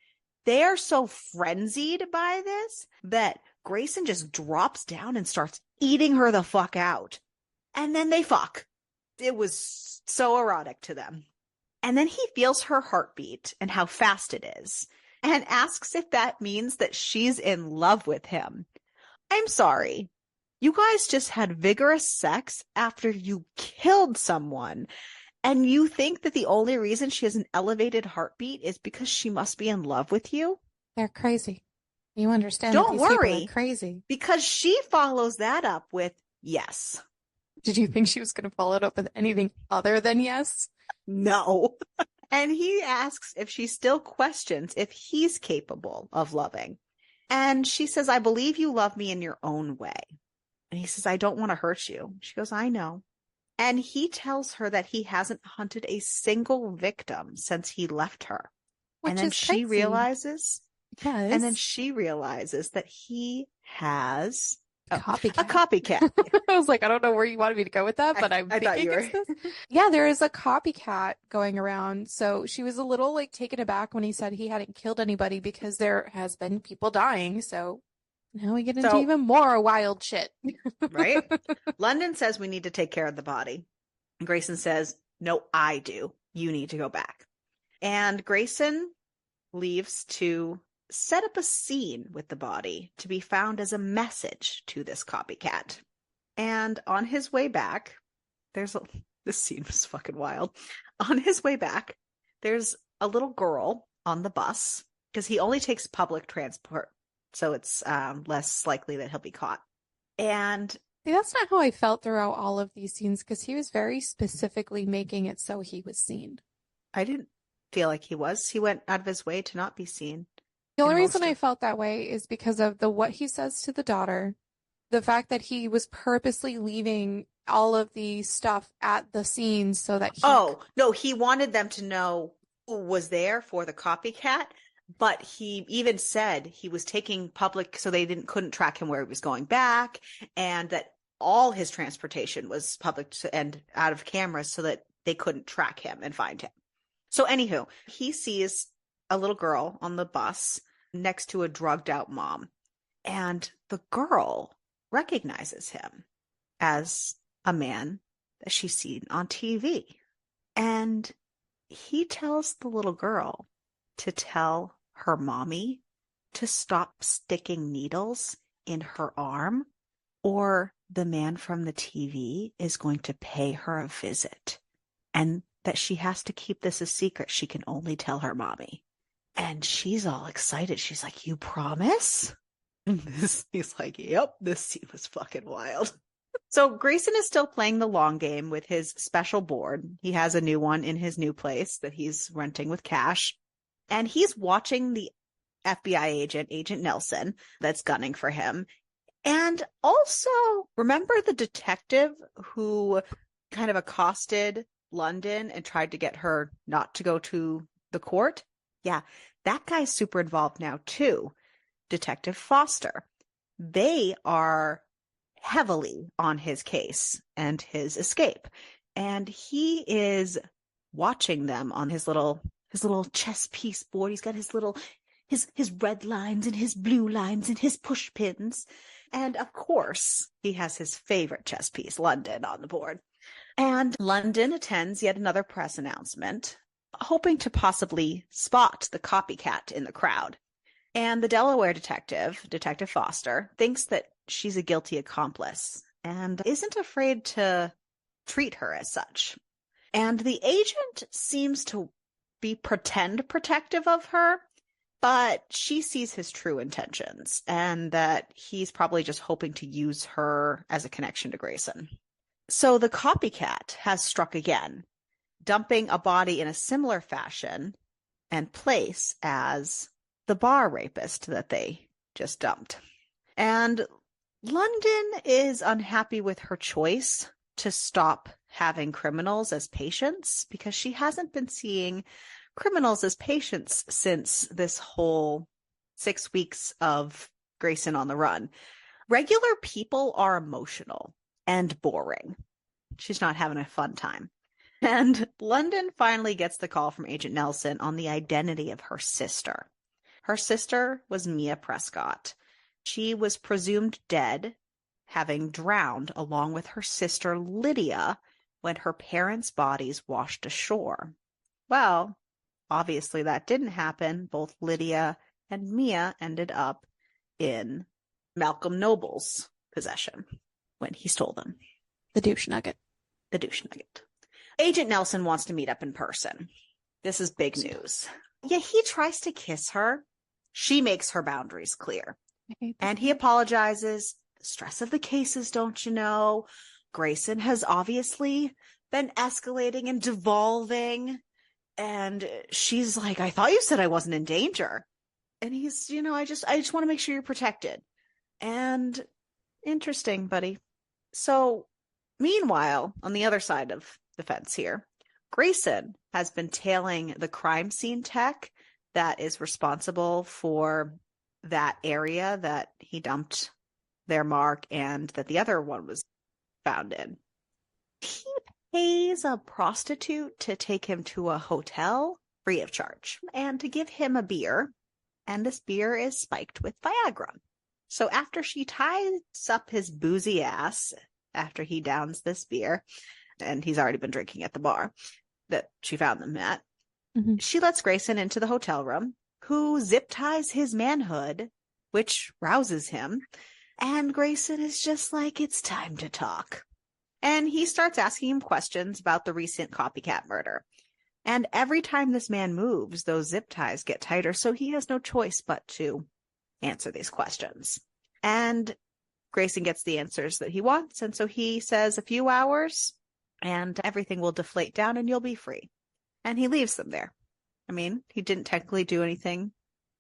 They are so frenzied by this that Grayson just drops down and starts eating her the fuck out. And then they fuck. It was so erotic to them. And then he feels her heartbeat and how fast it is, and asks if that means that she's in love with him. I'm sorry. You guys just had vigorous sex after you killed someone. And you think that the only reason she has an elevated heartbeat is because she must be in love with you? They're crazy. You understand that Don't these people are worry, crazy. because she follows that up with yes. Did you think she was going to follow it up with anything other than yes? No. And he asks if she still questions if he's capable of loving. And she says, I believe you love me in your own way. And he says, I don't want to hurt you. She goes, I know. And he tells her that he hasn't hunted a single victim since he left her. And Which then is crazy. and then Yes. she realizes that he has a Copycat. copycat. I was like, I don't know where you wanted me to go with that, but I'm I thought thinking you it's were. this. Yeah, there is a copycat going around. So she was a little like taken aback when he said he hadn't killed anybody because there has been people dying. So now we get into So, even more wild shit. right? London says we need to take care of the body. And Grayson says, no, I do. You need to go back. And Grayson leaves to set up a scene with the body to be found as a message to this copycat. And on his way back, this scene was fucking wild. On his way back, there's a little girl on the bus because he only takes public transport, so it's less likely that he'll be caught. And See, that's not how I felt throughout all of these scenes because he was very specifically making it so he was seen. I didn't feel like he was. He went out of his way to not be seen. The only In reason most I of felt that way is because of the what he says to the daughter, the fact that he was purposely leaving all of the stuff at the scenes so that Oh, no, he wanted them to know who was there for the copycat, but he even said he was taking public so they couldn't track him where he was going back, and that all his transportation was public and out of cameras so that they couldn't track him and find him. So anywho, he sees a little girl on the bus next to a drugged out mom, and the girl recognizes him as a man that she's seen on TV. And he tells the little girl to tell her mommy to stop sticking needles in her arm, or the man from the TV is going to pay her a visit. And that she has to keep this a secret. She can only tell her mommy. And she's all excited. She's like, you promise? And he's like, yep, this scene was fucking wild. So Grayson is still playing the long game with his special board. He has a new one in his new place that he's renting with cash. And he's watching the FBI agent, Agent Nelson, that's gunning for him. And also, remember the detective who kind of accosted London and tried to get her not to go to the court? Yeah, that guy's super involved now too. Detective Foster. They are heavily on his case and his escape. And he is watching them on his little chess piece board. He's got his red lines and his blue lines and his push pins. And of course, he has his favorite chess piece, London, on the board. And London attends yet another press announcement, hoping to possibly spot the copycat in the crowd. And the Delaware detective, Detective Foster, thinks that she's a guilty accomplice and isn't afraid to treat her as such. And the agent seems to be pretend protective of her, but she sees his true intentions and that he's probably just hoping to use her as a connection to Grayson. So the copycat has struck again, dumping a body in a similar fashion and place as the bar rapist that they just dumped. And London is unhappy with her choice to stop having criminals as patients because she hasn't been seeing criminals as patients since this whole 6 weeks of Grayson on the run. Regular people are emotional and boring. She's not having a fun time. And London finally gets the call from Agent Nelson on the identity of her sister. Her sister was Mia Prescott. She was presumed dead, having drowned along with her sister Lydia when her parents' bodies washed ashore. Well, obviously that didn't happen. Both Lydia and Mia ended up in Malcolm Noble's possession. when he stole them. The douche nugget. The douche nugget. Agent Nelson wants to meet up in person. This is big news. Yeah, he tries to kiss her. She makes her boundaries clear. And he apologizes. The stress of the cases, don't you know? Grayson has obviously been escalating and devolving. And she's like, I thought you said I wasn't in danger. And he's, I just want to make sure you're protected. And interesting, buddy. So meanwhile, on the other side of the fence here, Grayson has been tailing the crime scene tech that is responsible for that area that he dumped their mark and that the other one was found in. He pays a prostitute to take him to a hotel free of charge and to give him a beer. And this beer is spiked with Viagra. So after she ties up his boozy ass, after he downs this beer, and he's already been drinking at the bar that she found them at, she lets Grayson into the hotel room, who zip ties his manhood, which rouses him. And Grayson is just like, it's time to talk. And he starts asking him questions about the recent copycat murder. And every time this man moves, those zip ties get tighter, so he has no choice but to answer these questions. And Grayson gets the answers that he wants, and so he says a few hours, and everything will deflate down, and you'll be free. And he leaves them there. I mean, he didn't technically do anything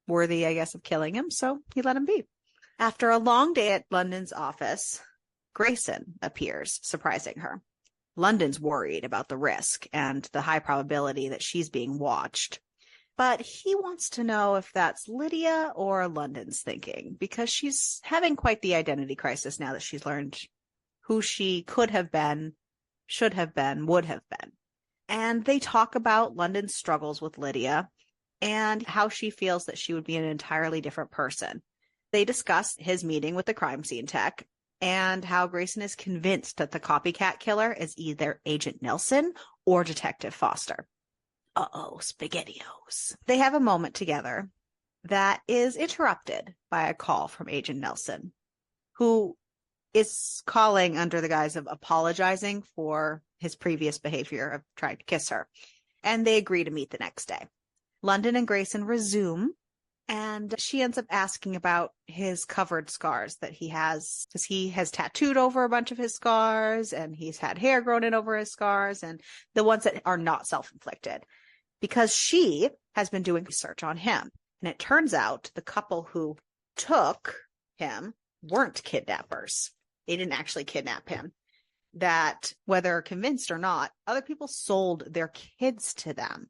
worthy, I guess, of killing him, so he let him be. After a long day at London's office, Grayson appears, surprising her. London's worried about the risk and the high probability that she's being watched. But he wants to know if that's Lydia or London's thinking, because she's having quite the identity crisis now that she's learned who she could have been, should have been, would have been. And they talk about London's struggles with Lydia and how she feels that she would be an entirely different person. They discuss his meeting with the crime scene tech and how Grayson is convinced that the copycat killer is either Agent Nelson or Detective Foster. Uh-oh, SpaghettiOs. They have a moment together that is interrupted by a call from Agent Nelson, who is calling under the guise of apologizing for his previous behavior of trying to kiss her. And they agree to meet the next day. London and Grayson resume, and she ends up asking about his covered scars that he has, because he has tattooed over a bunch of his scars, and he's had hair grown in over his scars, and the ones that are not self-inflicted, because she has been doing research on him. And it turns out the couple who took him weren't kidnappers. They didn't actually kidnap him. That, whether convinced or not, other people sold their kids to them,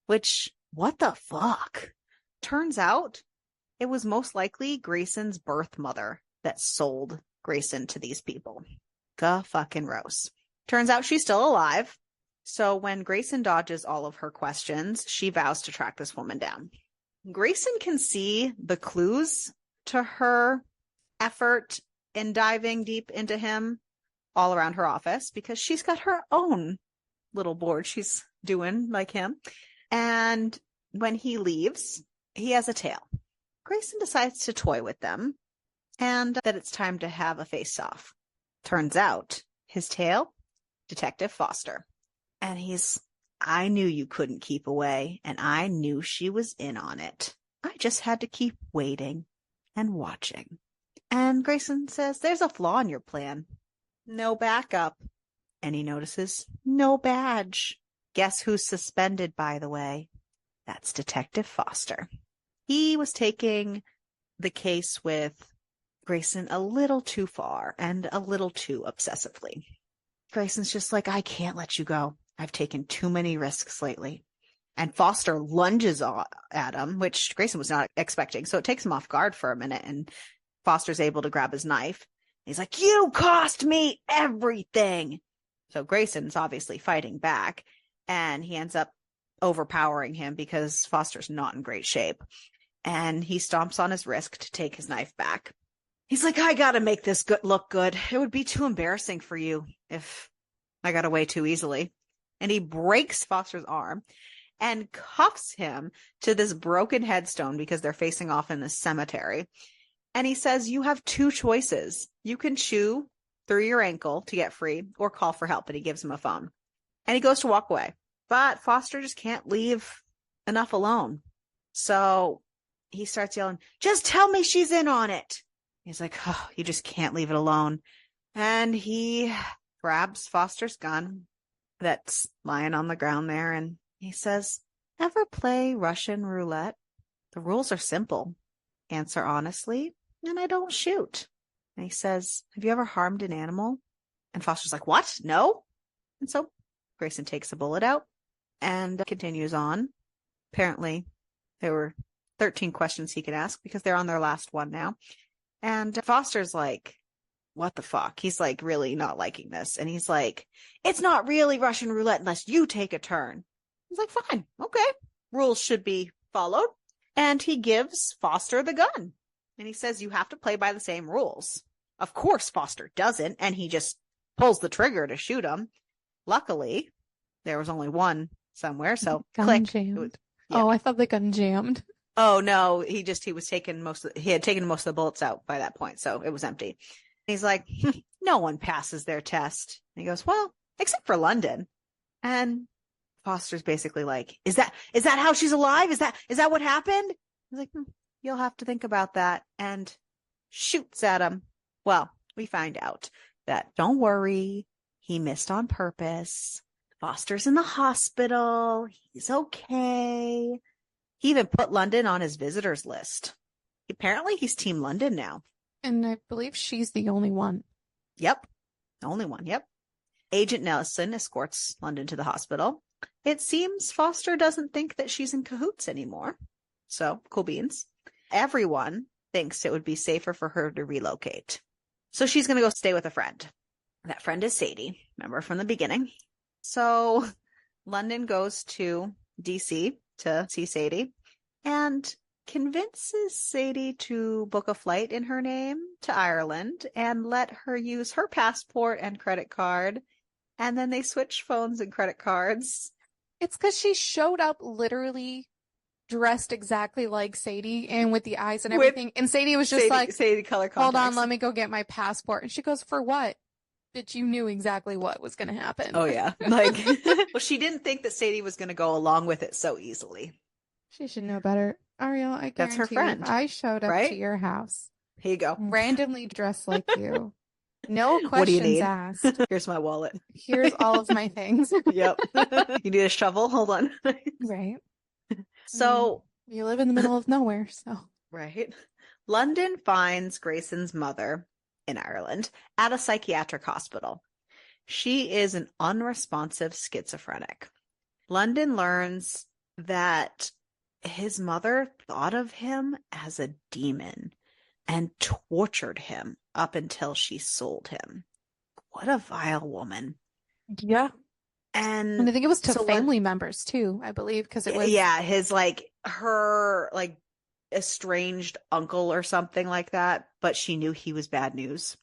which, what the fuck? Turns out it was most likely Grayson's birth mother that sold Grayson to these people. Fucking Rose. Turns out she's still alive. So when Grayson dodges all of her questions, she vows to track this woman down. Grayson can see the clues to her effort in diving deep into him all around her office, because she's got her own little board she's doing like him. And when he leaves, he has a tail. Grayson decides to toy with them and that it's time to have a face-off. Turns out his tail, Detective Foster. And I knew you couldn't keep away, and I knew she was in on it. I just had to keep waiting and watching. And Grayson says, there's a flaw in your plan. No backup. And he notices no badge. Guess who's suspended, by the way? That's Detective Foster. He was taking the case with Grayson a little too far and a little too obsessively. Grayson's just like, I can't let you go. I've taken too many risks lately. And Foster lunges at him, which Grayson was not expecting. So it takes him off guard for a minute, and Foster's able to grab his knife. He's like, you cost me everything. So Grayson's obviously fighting back, and he ends up overpowering him because Foster's not in great shape. And he stomps on his wrist to take his knife back. He's like, I gotta make this look good. It would be too embarrassing for you if I got away too easily. And he breaks Foster's arm and cuffs him to this broken headstone because they're facing off in this cemetery. And he says, you have two choices. You can chew through your ankle to get free or call for help. And he gives him a phone. And he goes to walk away. But Foster just can't leave enough alone. So he starts yelling, just tell me she's in on it. He's like, oh, you just can't leave it alone. And he grabs Foster's gun that's lying on the ground there. And he says, ever play Russian roulette? The rules are simple. Answer honestly, and I don't shoot. And he says, have you ever harmed an animal? And Foster's like, what? No. And so Grayson takes a bullet out and continues on. Apparently, there were 13 questions he could ask because they're on their last one now. And Foster's like, what the fuck? He's like really not liking this. And he's like, it's not really Russian roulette unless you take a turn. He's like, fine, okay. Rules should be followed. And he gives Foster the gun. And he says, you have to play by the same rules. Of course, Foster doesn't. And he just pulls the trigger to shoot him. Luckily, there was only one somewhere. So gun click. Jammed. Yeah. Oh, I thought the gun jammed. Oh, no. He had taken most of the bullets out by that point. So it was empty. He's like, no one passes their test. And he goes, well, except for London. And Foster's basically like, is that how she's alive? Is that what happened? He's like, you'll have to think about that, and shoots at him. Well, we find out that don't worry, he missed on purpose. Foster's in the hospital. He's okay. He even put London on his visitors list. Apparently he's Team London now. And I believe she's the only one. Yep. The only one. Yep. Agent Nelson escorts London to the hospital. It seems Foster doesn't think that she's in cahoots anymore. So, cool beans. Everyone thinks it would be safer for her to relocate. So she's going to go stay with a friend. That friend is Sadie. Remember from the beginning. So London goes to DC to see Sadie and convinces Sadie to book a flight in her name to Ireland and let her use her passport and credit card. And then they switch phones and credit cards. It's because she showed up literally dressed exactly like Sadie and with the eyes and everything. And Sadie was just Sadie color contacts. Hold on, let me go get my passport. And she goes, for what? Bitch, you knew exactly what was going to happen. Oh, yeah. Like, well, she didn't think that Sadie was going to go along with it so easily. She should know better. Ariel, I guarantee that's her friend. If I showed up to your house. Here you go. Randomly dressed like you. No questions asked. Here's my wallet. Here's all of my things. Yep. You need a shovel? Hold on. Right. So. You live in the middle of nowhere, so. Right. London finds Grayson's mother in Ireland at a psychiatric hospital. She is an unresponsive schizophrenic. London learns that his mother thought of him as a demon and tortured him up until she sold him. What a vile woman. Yeah. And I think it was to family members too, I believe, because it was. Yeah, his her estranged uncle or something like that, but she knew he was bad news.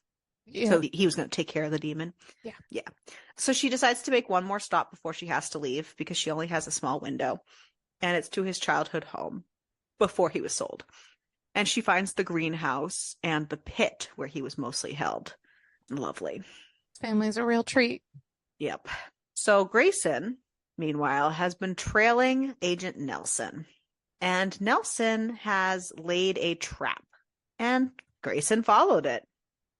Yeah. So he was going to take care of the demon. Yeah. Yeah. So she decides to make one more stop before she has to leave because she only has a small window, and it's to his childhood home before he was sold. And she finds the greenhouse and the pit where he was mostly held. Lovely. His family's a real treat. Yep. So Grayson, meanwhile, has been trailing Agent Nelson. And Nelson has laid a trap. And Grayson followed it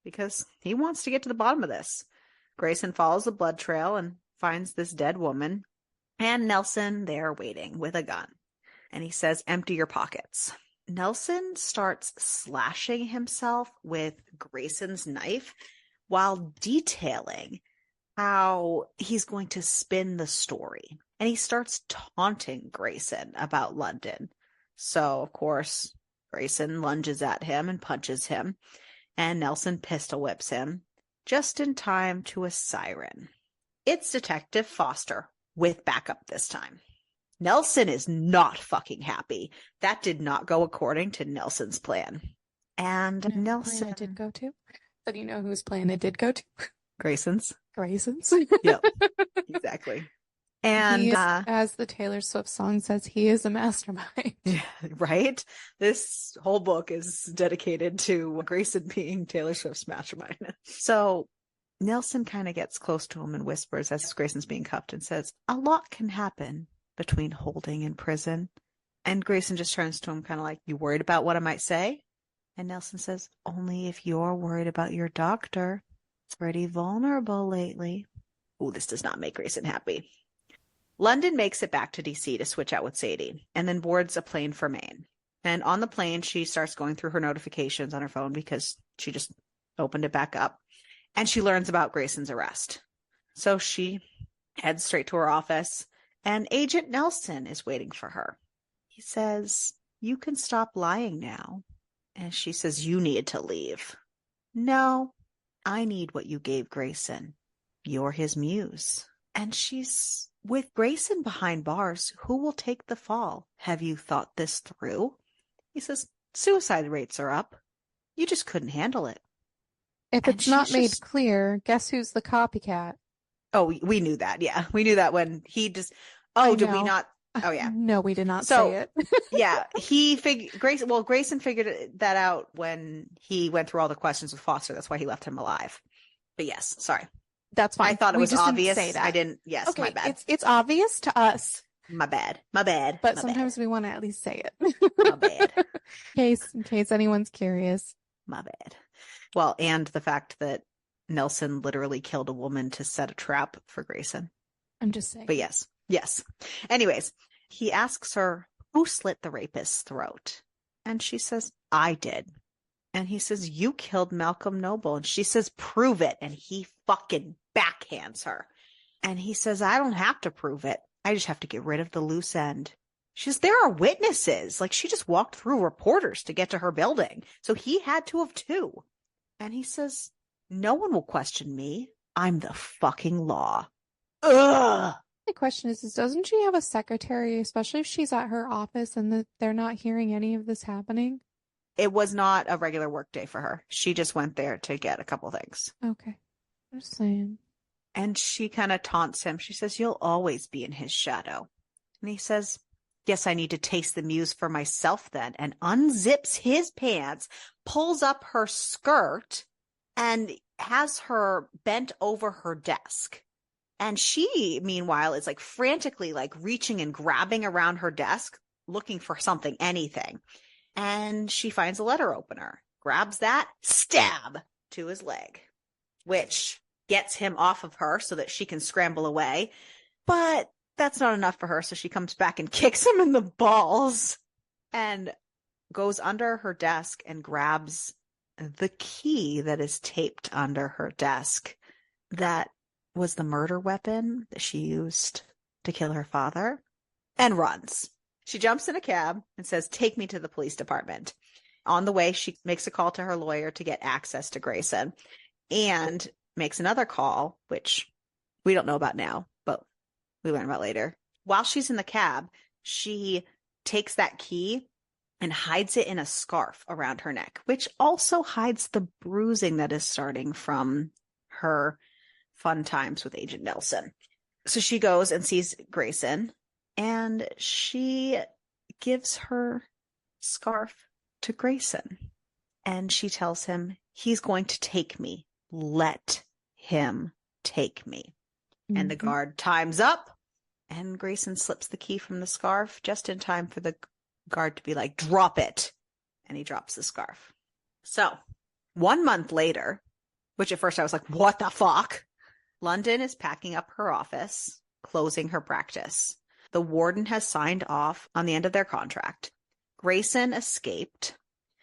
because he wants to get to the bottom of this. Grayson follows the blood trail and finds this dead woman. And Nelson there waiting with a gun. And he says, empty your pockets. Nelson starts slashing himself with Grayson's knife while detailing how he's going to spin the story. And he starts taunting Grayson about London. So, of course, Grayson lunges at him and punches him. And Nelson pistol whips him just in time to a siren. It's Detective Foster with backup this time. Nelson is not fucking happy. That did not go according to Nelson's plan. And Nelson... Plan it did go to? But you know whose plan it did go to? Grayson's. Yep. Exactly. And as the Taylor Swift song says, he is a mastermind. Yeah, right? This whole book is dedicated to Grayson being Taylor Swift's mastermind. So Nelson kind of gets close to him and whispers as Grayson's being cuffed and says, "A lot can happen between holding and prison." And Grayson just turns to him kind of like, "You worried about what I might say?" And Nelson says, "Only if you're worried about your doctor. It's pretty vulnerable lately." Oh, this does not make Grayson happy. London makes it back to DC to switch out with Sadie and then boards a plane for Maine. And on the plane, she starts going through her notifications on her phone because she just opened it back up. And she learns about Grayson's arrest. So she heads straight to her office, and Agent Nelson is waiting for her. He says, "You can stop lying now." And she says, "You need to leave." "No, I need what you gave Grayson. You're his muse." And she's, "With Grayson behind bars, who will take the fall? Have you thought this through?" He says, "Suicide rates are up. You just couldn't handle it." If And it's not she's made just, clear, guess who's the copycat? oh, we knew that. Yeah, we knew that when he just, I oh, did we know. not? Oh, yeah. No, we did not say So, it. yeah, Grayson figured that out when he went through all the questions with Foster. That's why he left him alive. But yes, sorry. That's fine. I thought it We was just didn't obvious. say that. I didn't. Yes, Okay, my bad. it's obvious to us, My bad. My bad. but My sometimes bad. we want to at least say My it. bad. In case anyone's curious. My bad. Well, and the fact that Nelson literally killed a woman to set a trap for Grayson. I'm just saying. But yes. Anyways, he asks her, "Who slit the rapist's throat?" And she says, "I did." And he says, "You killed Malcolm Noble." And she says, "Prove it." And he fucking backhands her. And he says, "I don't have to prove it. I just have to get rid of the loose end." She says, "There are witnesses." Like, she just walked through reporters to get to her building. So he had to have too. And he says, "No one will question me. I'm the fucking law." Ugh. My question is doesn't she have a secretary, especially if she's at her office and they're not hearing any of this happening? It was not a regular work day for her. She just went there to get a couple things. Okay. I'm just saying. And she kind of taunts him. She says, "You'll always be in his shadow." And he says, "Guess I need to taste the muse for myself then," and unzips his pants, pulls up her skirt, and has her bent over her desk. And she, meanwhile, is like frantically like reaching and grabbing around her desk, looking for something, anything. And she finds a letter opener, grabs that, stab to his leg, which gets him off of her so that she can scramble away. But that's not enough for her. So she comes back and kicks him in the balls and goes under her desk and grabs the key that is taped under her desk. That was the murder weapon that she used to kill her father, and runs. She jumps in a cab and says, "Take me to the police department." On the way, she makes a call to her lawyer to get access to Grayson and makes another call, which we don't know about now, but we learn about later. While she's in the cab, she takes that key and hides it in a scarf around her neck, which also hides the bruising that is starting from her fun times with Agent Nelson. So she goes and sees Grayson, and she gives her scarf to Grayson. And she tells him, "He's going to take me. Let him take me." And the guard times up, and Grayson slips the key from the scarf just in time for the guard to be like, "Drop it." And he drops the scarf. So 1 month later, which at first I was like, what the fuck? London is packing up her office, closing her practice. The warden has signed off on the end of their contract. Grayson escaped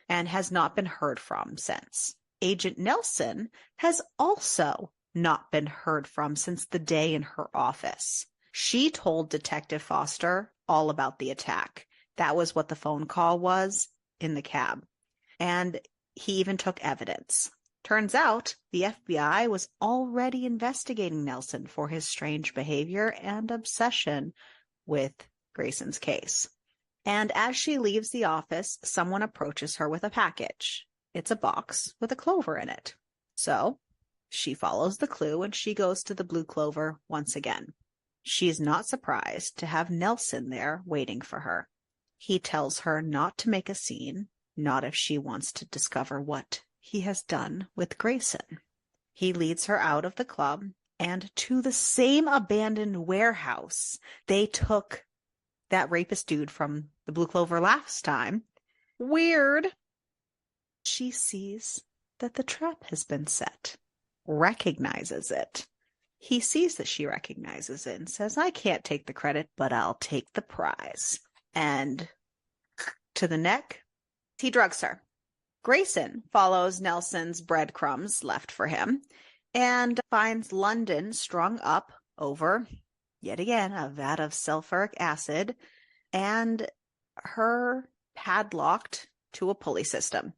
and has not been heard from since. Agent Nelson has also not been heard from since the day in her office. She told Detective Foster all about the attack. That was what the phone call was in the cab. And he even took evidence. Turns out the FBI was already investigating Nelson for his strange behavior and obsession with Grayson's case. And as she leaves the office, someone approaches her with a package. It's a box with a clover in it. So she follows the clue and she goes to the blue clover once again. She's not surprised to have Nelson there waiting for her. He tells her not to make a scene, not if she wants to discover what he has done with Grayson. He leads her out of the club and to the same abandoned warehouse they took that rapist dude from the Blue Clover last time. Weird. She sees that the trap has been set, recognizes it. He sees that she recognizes it and says, I can't take the credit, but I'll take the prize. And to the neck, he drugs her. Grayson follows Nelson's breadcrumbs left for him and finds London strung up over, yet again, a vat of sulfuric acid and her padlocked to a pulley system.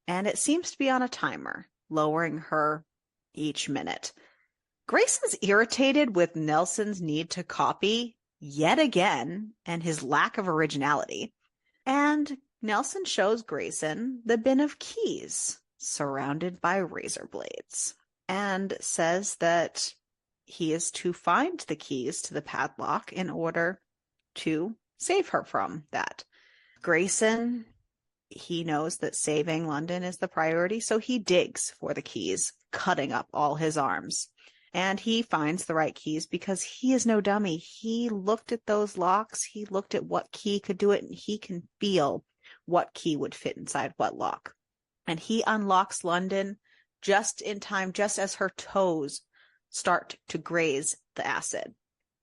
And it seems to be on a timer, lowering her each minute. Grayson's irritated with Nelson's need to copy yet again and his lack of originality. And Nelson shows Grayson the bin of keys surrounded by razor blades and says that he is to find the keys to the padlock in order to save her from that. Grayson, he knows that saving London is the priority, so he digs for the keys, cutting up all his arms. And he finds the right keys because he is no dummy. He looked at those locks. He looked at what key could do it, and he can feel what key would fit inside what lock. And he unlocks London just in time, just as her toes start to graze the acid.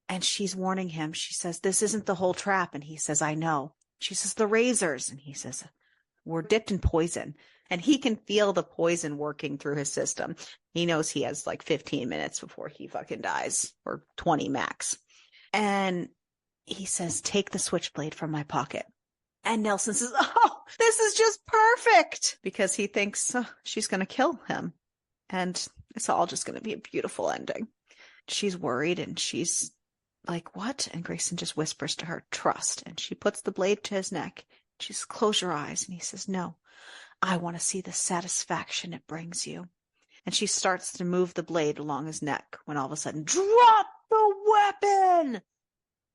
And she's warning him. She says, this isn't the whole trap. And he says, I know. She says, the razors. And he says, we're dipped in poison. And he can feel the poison working through his system. He knows he has like 15 minutes before he fucking dies, or 20 max. And he says, take the switchblade from my pocket. And Nelson says, oh, this is just perfect, because he thinks she's going to kill him. And it's all just going to be a beautiful ending. She's worried and she's like, what? And Grayson just whispers to her, trust. And she puts the blade to his neck. She says, close your eyes. And he says, no, I want to see the satisfaction it brings you. And she starts to move the blade along his neck when all of a sudden, drop the weapon!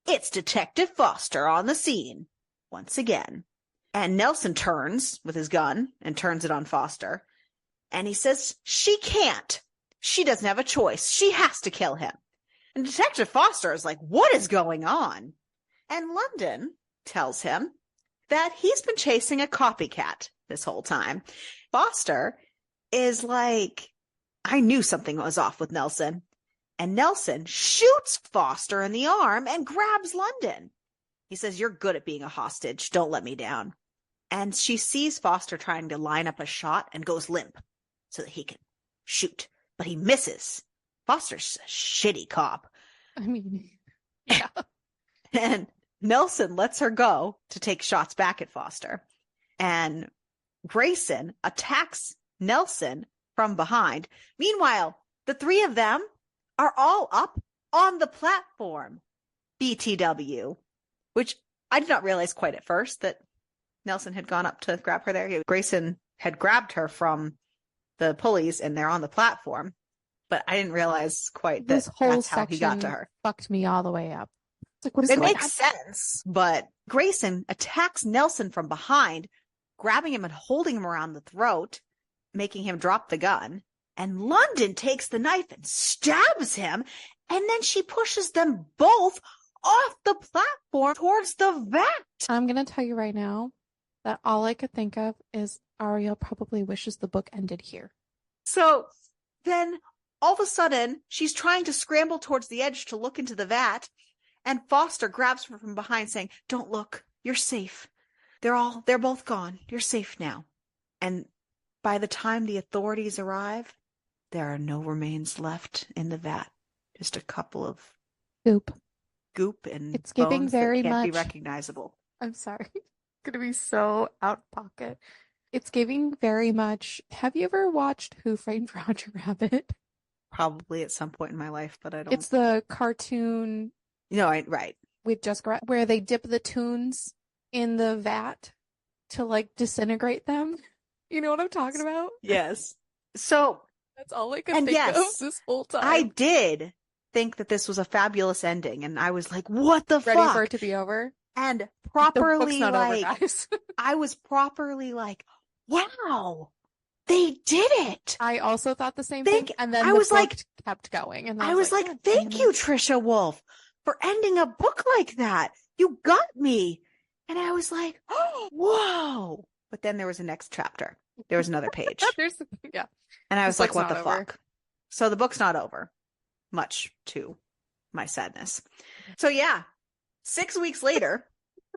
It's Detective Foster on the scene once again. And Nelson turns with his gun and turns it on Foster. And he says, she can't. She doesn't have a choice. She has to kill him. And Detective Foster is like, what is going on? And London tells him that he's been chasing a copycat this whole time. Foster is like, I knew something was off with Nelson. And Nelson shoots Foster in the arm and grabs London. He says, you're good at being a hostage. Don't let me down. And she sees Foster trying to line up a shot and goes limp so that he can shoot. But he misses. Foster's a shitty cop. I mean, yeah. And Nelson lets her go to take shots back at Foster. And Grayson attacks Nelson from behind. Meanwhile, the three of them are all up on the platform. BTW. Which I did not realize quite at first that Nelson had gone up to grab her there. Grayson had grabbed her from the pulleys and they're on the platform. But I didn't realize quite that This whole that's how he got to section her. fucked me all the way up. It's like, what is It going makes on? sense, but Grayson attacks Nelson from behind, grabbing him and holding him around the throat, making him drop the gun. And London takes the knife and stabs him, and then she pushes them both off the platform towards the vat. I'm going to tell you right now that all I could think of is Ariel probably wishes the book ended here. So then all of a sudden, she's trying to scramble towards the edge to look into the vat, and Foster grabs her from behind saying, don't look, you're safe. They're both gone. You're safe now. And by the time the authorities arrive, there are no remains left in the vat. Just a couple of goop and It's giving bones very that can't be much- recognizable. I'm sorry. It's going to be so out of pocket. It's giving very much. Have you ever watched Who Framed Roger Rabbit? Probably at some point in my life, but I don't. It's the cartoon Right. with Jessica where they dip the tunes in the vat to like disintegrate them. You know what I'm talking about? Yes. So That's all I could And think yes, of this whole time. I did think that this was a fabulous ending, and I was like, what the Ready fuck? for it to be over? And The book's properly not over, like, guys. I was properly like, wow, They did it. I also thought the same thing. And then the book kept going. And I was like, thank you, Trisha Wolfe, for ending a book like that. You got me. And I was like, oh, whoa. But then there was a next chapter. There was another page. Yeah. And I was like, what the fuck? So the book's not over, much to my sadness. So yeah, 6 weeks later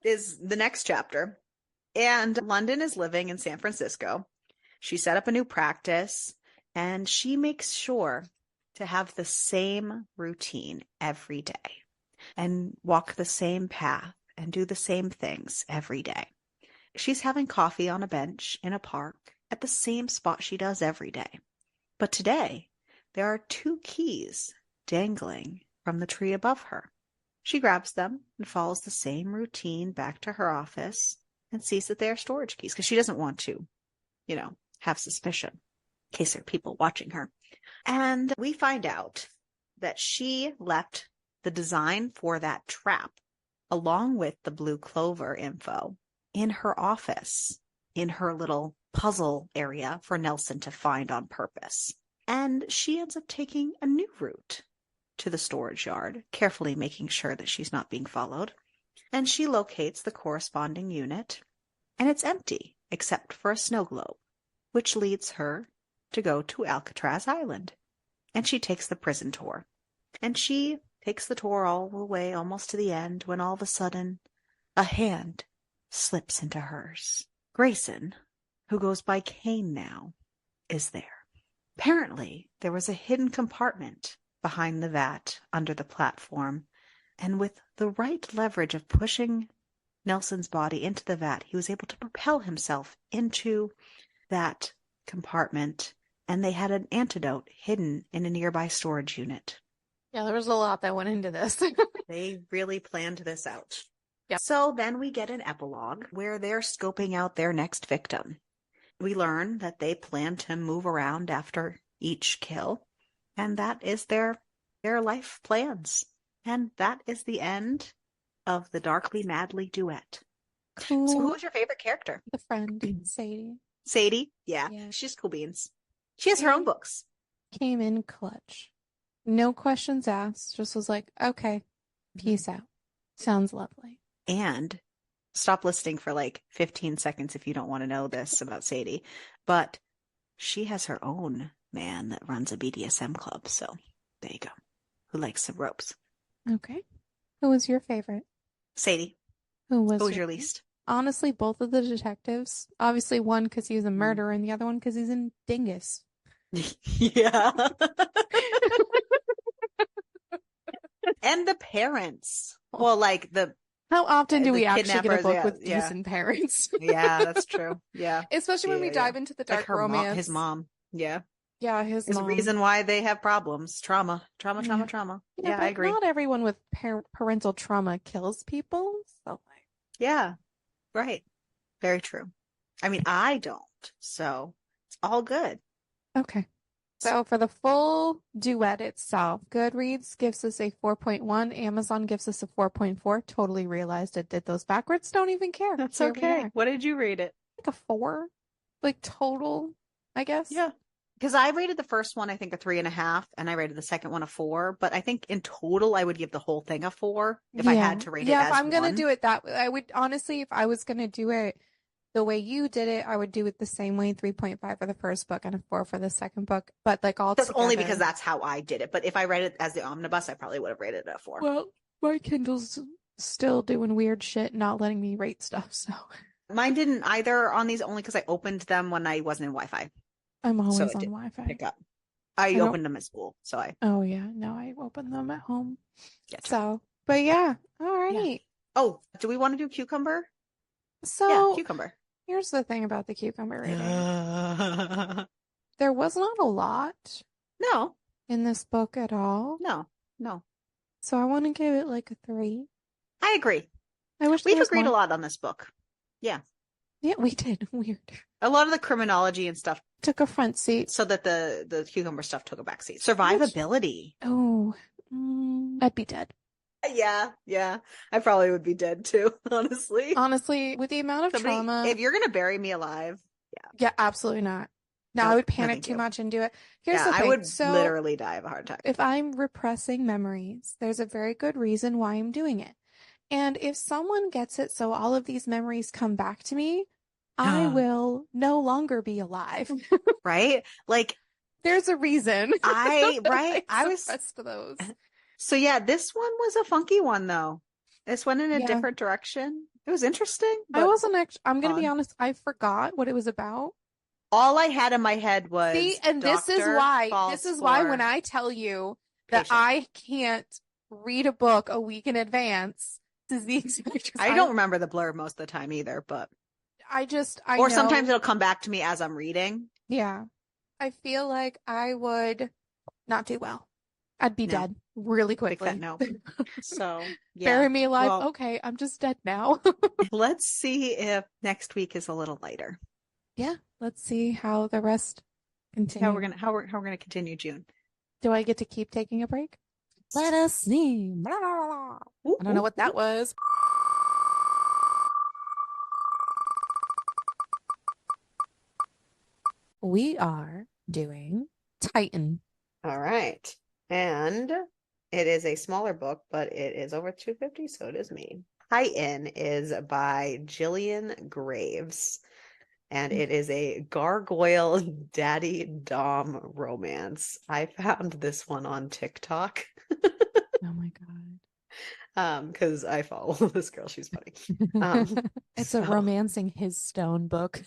is the next chapter. And London is living in San Francisco. She set up a new practice, and she makes sure to have the same routine every day and walk the same path and do the same things every day. She's having coffee on a bench in a park at the same spot she does every day. But today, there are 2 keys dangling from the tree above her. She grabs them and follows the same routine back to her office and sees that they are storage keys because she doesn't want to, have suspicion in case there are people watching her. And we find out that she left the design for that trap along with the blue clover info in her office, in her little puzzle area for Nelson to find on purpose. And she ends up taking a new route to the storage yard, carefully making sure that she's not being followed. And she locates the corresponding unit, and it's empty except for a snow globe, which leads her to go to Alcatraz Island. And she takes the prison tour. And she takes the tour all the way almost to the end when all of a sudden a hand slips into hers. Grayson, who goes by Kane now, is there. Apparently, there was a hidden compartment behind the vat under the platform, and with the right leverage of pushing Nelson's body into the vat, he was able to propel himself into that compartment, and they had an antidote hidden in a nearby storage unit. Yeah, there was a lot that went into this. They really planned this out. Yeah. So then we get an epilogue where they're scoping out their next victim. We learn that they plan to move around after each kill, and that is their life plans. And that is the end of the Darkly Madly Duet. Cool. So who was your favorite character? The friend, Sadie. Sadie? Yeah. She's cool beans. She has her own books. Came in clutch. No questions asked. Just was like, okay, peace out. Sounds lovely. And stop listening for like 15 seconds if you don't want to know this about Sadie. But she has her own man that runs a BDSM club. So there you go. Who likes some ropes. Okay. Who was your favorite? Sadie. Who was your least? Honestly, both of the detectives. Obviously, one because he was a murderer and the other one because he's a dingus. Yeah. And the parents. Well, like how often do we actually get a book with yeah. decent parents? Yeah, that's true. Yeah. Especially when we dive into the dark romance. His mom. Yeah. Yeah, his mom. There's a reason why they have problems. Trauma. Yeah, I agree. Not everyone with parental trauma kills people. So yeah. Right. Very true. I mean, I don't. So it's all good. Okay. So for the full duet itself, Goodreads gives us a 4.1. Amazon gives us a 4.4. Totally realized it did those backwards. Don't even care. That's okay. What did you rate it? Like a 4. Like total, I guess. Yeah. Because I rated the first one, I think, a 3.5, and I rated the second one a 4. But I think in total, I would give the whole thing a 4 if I had to rate it as one. Yeah, if I'm going to do it that way, I would honestly, if I was going to do it the way you did it, I would do it the same way, 3.5 for the first book and a 4 for the second book. But like all That's only because that's how I did it. But if I read it as the omnibus, I probably would have rated it a 4. Well, my Kindle's still doing weird shit, not letting me rate stuff. So mine didn't either on these, only because I opened them when I wasn't in Wi-Fi. I'm always on Wi-Fi. Pick up. I opened them at school, so I. Oh yeah, no, I opened them at home. Gotcha. So, but yeah, all right. Yeah. Oh, do we want to do cucumber? So yeah, cucumber. Here's the thing about the cucumber rating. There was not a lot. No. In this book at all. No. So I want to give it like a 3. I agree. I wish we've agreed a lot on this book. Yeah. Yeah, we did. Weird. A lot of the criminology and stuff took a front seat, so that the cucumber stuff took a back seat. Survivability. I'd be dead. Yeah. I probably would be dead too, honestly. Honestly, with the amount of trauma. If you're going to bury me alive. Yeah, absolutely not. No, I Nope, would no panic thank too you. much and do it. Here's Yeah, the I thing. would So literally die of a heart attack. if I'm repressing memories, there's a very good reason why I'm doing it. And if someone gets it so all of these memories come back to me, I will no longer be alive. Right? Like There's a reason I I was suppressed those. so yeah, this one was a funky one though. This went in a Yeah. different direction. It was interesting, I but wasn't actually, I'm gonna be fun. honest, I forgot what it was about. All I had in my head See, was and doctor this falls is why when for I tell you that patient. I can't read a book a week in advance, this is the exact because I don't remember the blurb most of the time either, but I or sometimes know. it'll come back to me as I'm reading. Yeah. I feel like I would not do well. I'd be No, dead really big fat quickly. no. So yeah. Bury me alive. Well, Okay, I'm just dead now. let's see if next week is a little lighter. Yeah, let's see how the rest See how continue. we're gonna continue June. Do I get to keep taking a break? Let us see. Blah, blah, blah. I don't know what that was. We are doing Titan. All right. And it is a smaller book, but it is over 250, so it is me. Titan is by Gillian Graves, and it is a gargoyle daddy dom romance. I found this one on TikTok. Oh my God. Because I follow this girl. She's funny. It's a romancing his stone book.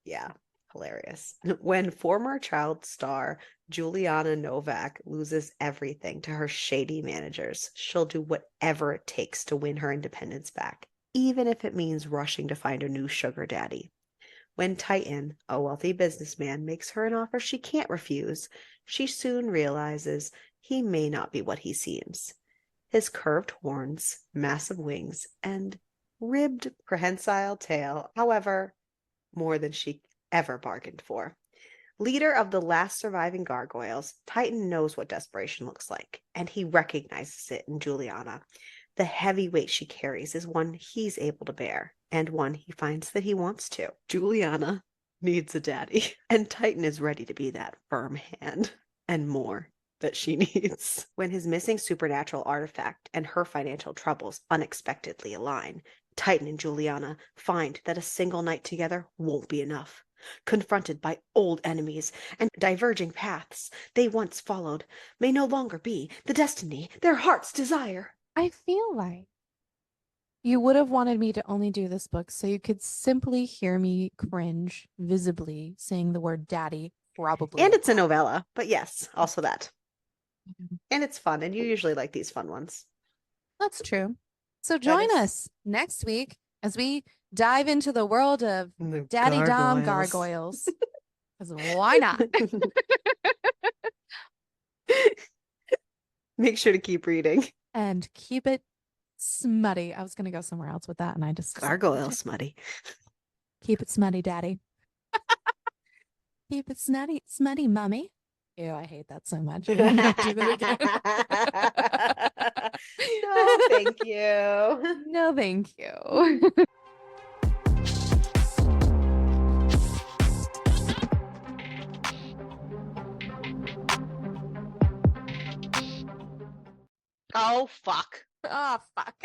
Yeah, hilarious. When former child star Juliana Novak loses everything to her shady managers, she'll do whatever it takes to win her independence back, even if it means rushing to find a new sugar daddy. When Titan, a wealthy businessman, makes her an offer she can't refuse, she soon realizes he may not be what he seems. His curved horns, massive wings, and ribbed prehensile tail, however, more than she ever bargained for. Leader of the last surviving gargoyles, Titan knows what desperation looks like, and he recognizes it in Juliana. The heavy weight she carries is one he's able to bear, and one he finds that he wants to. Juliana needs a daddy, and Titan is ready to be that firm hand, and more that she needs. When his missing supernatural artifact and her financial troubles unexpectedly align, Titan and Juliana find that a single night together won't be enough. Confronted by old enemies and diverging paths they once followed may no longer be the destiny their hearts desire. I feel like you would have wanted me to only do this book so you could simply hear me cringe visibly saying the word daddy, probably. And it's a novella, but yes, also that. And it's fun, and you usually like these fun ones. That's true. So join us next week as we dive into the world of The Daddy Dom gargoyles. gargoyles. Because why not? Make sure to keep reading. And keep it smutty. I was going to go somewhere else with that, and I just Gargoyle smutty. Keep it smutty, Daddy. Keep it smutty, Mommy. Ew, I hate that so much. I'm gonna do that again. No, thank you. No, thank you. Oh, fuck. Oh, fuck.